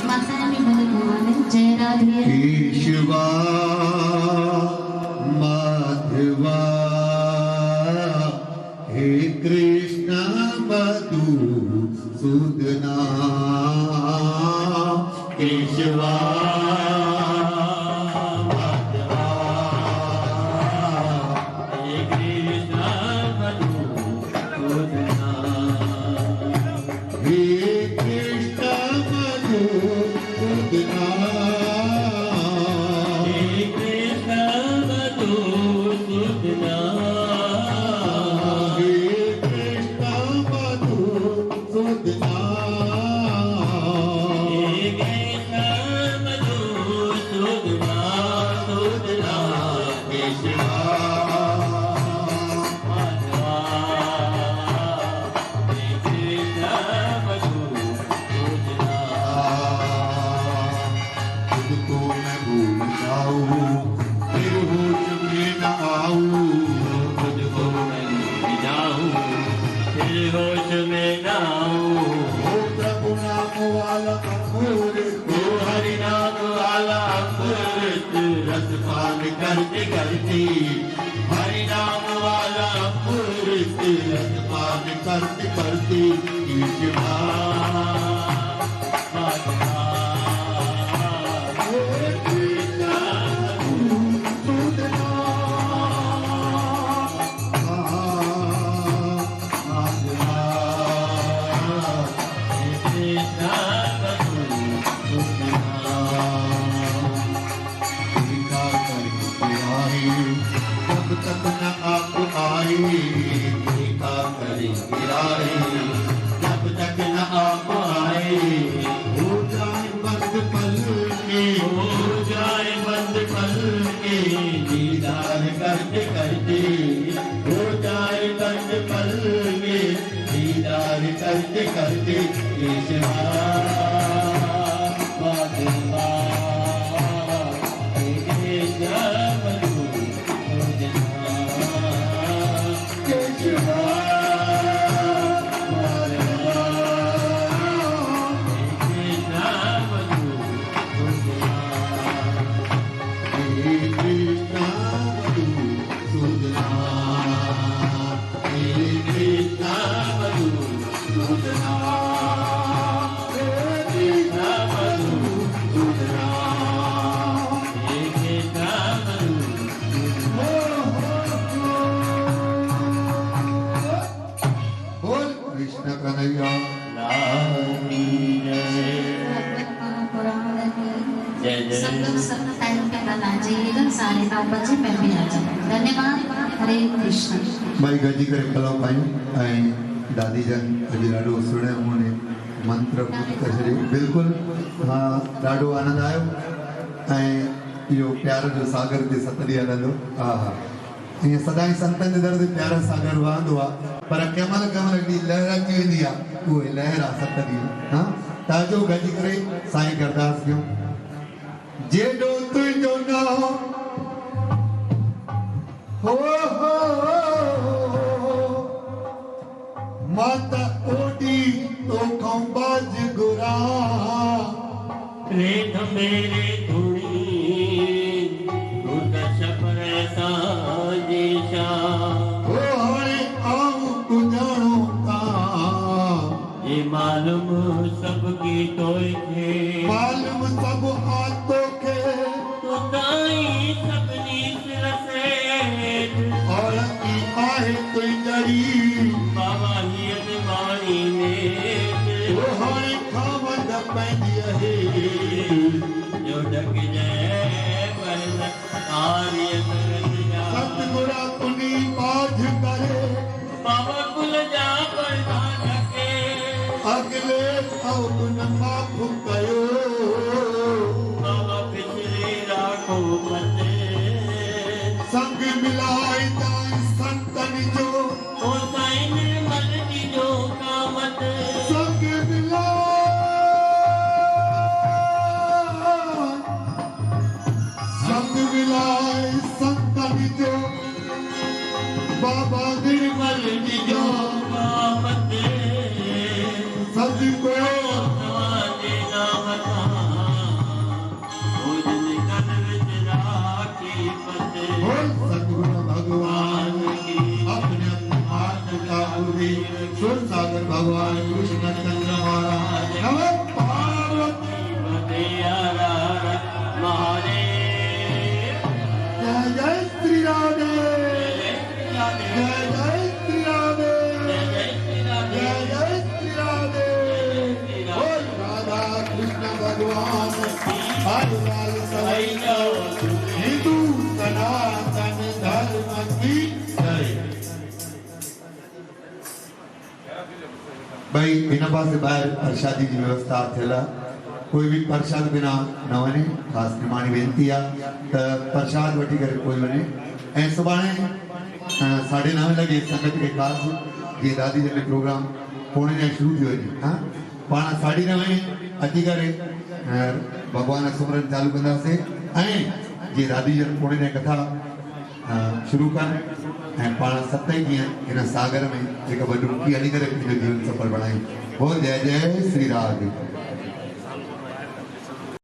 माता रानी बोले भगवान जय राधे केशवा माधवा हे कृष्ण मधुसूदना केशवा माधवा हे कृष्ण मधुसूदना हे कृष्ण मधुसूदना हे कृष्ण मधुसूदना हे कृष्ण मधुसूदना हे कृष्ण मधुसूदना सूदना केशवा माधवा हे कृष्ण मधुसूदना तुझको मैं भूल जाऊं फिर होश में न आऊं तुझको मैं भूल जाऊं फिर होश में न आऊं ओ प्रभु नाम वाला अमृत ओ हरि नाम वाला अमृत रस पान करते करते हरि नाम वाला अमृत रस पान करते करते केशवा माधवा जब तक न आप आए देखा करेंगे आए जब तक न आप आए हो जाए बंद पल के हो जाए बंद पल के दीदार करते करते हो जाए बंद पल के दीदार करते करते केशवा माधवा हे कृष्ण केशवा माधवा हे कृष्ण मधुसूदना हे कृष्ण मधुसूदना हे कृष्ण मधुसूदना हे कृष्ण बोल कृष्ण कन्हैया लाल की जय भागवत महापुराण जय जय। सब लोग सब टाइम पे कल आ जाइएगा 9:30 बजे मैं भी आ जाऊंगा धन्यवाद हरे कृष्ण भाई गजी करे कलाउ पायूं ऐं दादी जन अॼु ॾाढो सुहिणे नमूने मंत्र ॿुधी करे छॾियो बिल्कुलु मां ॾाढो आनंद आयो ऐं इहो प्यार जो सागर ते 7 ॾींहं हलंदो हा हा ईअं सदाईं संतनि जे दर ते प्यार सागर वहंदो आहे पर कंहिं महिल हिकिड़ी लहर अची वेंदी आहे उहे लहर आहे 7 ॾींहं हा ताजो गजी करे साईं खे अरदास कयूं जेॾो तुंहिंजो नाम हो माता ओडी तो खां बाज गुरा रेत मेरे धुणी दुर्दश परसा देशा ओ हाणे आऊं गुजारो ता ये मालूम सबकी तोय खे मालूम सब आतो के तू ताई सबनी सिरसेठ और की आहे तुंजरी बाबा हियत वाणी में ओ हाणे खावंद पंहिंजी आहे जो ढक जाए पर आर्य करंजा सतगुरा तुनी बाझ करे बाबा कुल जा पर ढके अगले अवगुण माफ कयो बाबा पिछले राखो मते संग मिलाए ताई संतन जो ओ साईं निर्मल जी जो कामत संग मिलाए संतन जो बाबा निर्मल जी जो कामत सदको नवाजे नाम था भोजन कर विच राखी पते बोल सतगुरु भगवान की अपने आत्मा पूरी सुर सागर भगवान कृष्ण चंद्र महाराज नमः पार्वती जय जय श्री राधे जय जय श्री राधे जय जय श्री राधे बोल राधा कृष्ण भगवान हर लाल सदाई हिंदू सनातन धर्म की जय भाई इन पासे ॿाहिरि प्रसादी जी व्यवस्था थियल आहे कोई भी प्रसाद बिना न वञे ख़ासि निमाणी वेनिती आहे त प्रसाद वठी करे कोई वञे ऐं सुभाणे 9:30 लॻे संगत खे ख़ासि जीअं दादी जन में प्रोग्राम 8:45 शुरू थी वञे हा पाण 9:30 अची करे भॻवान जो सुमरन चालू कंदासीं ऐं जीअं दादी जन 8:45 कथा शुरू कनि ऐं पाण 7 कीअं हिन सागर में हिकु वॾी डुबकी हणी करे पंहिंजो जीवन सफ़ल बणायूं बोल जय जय श्री राधे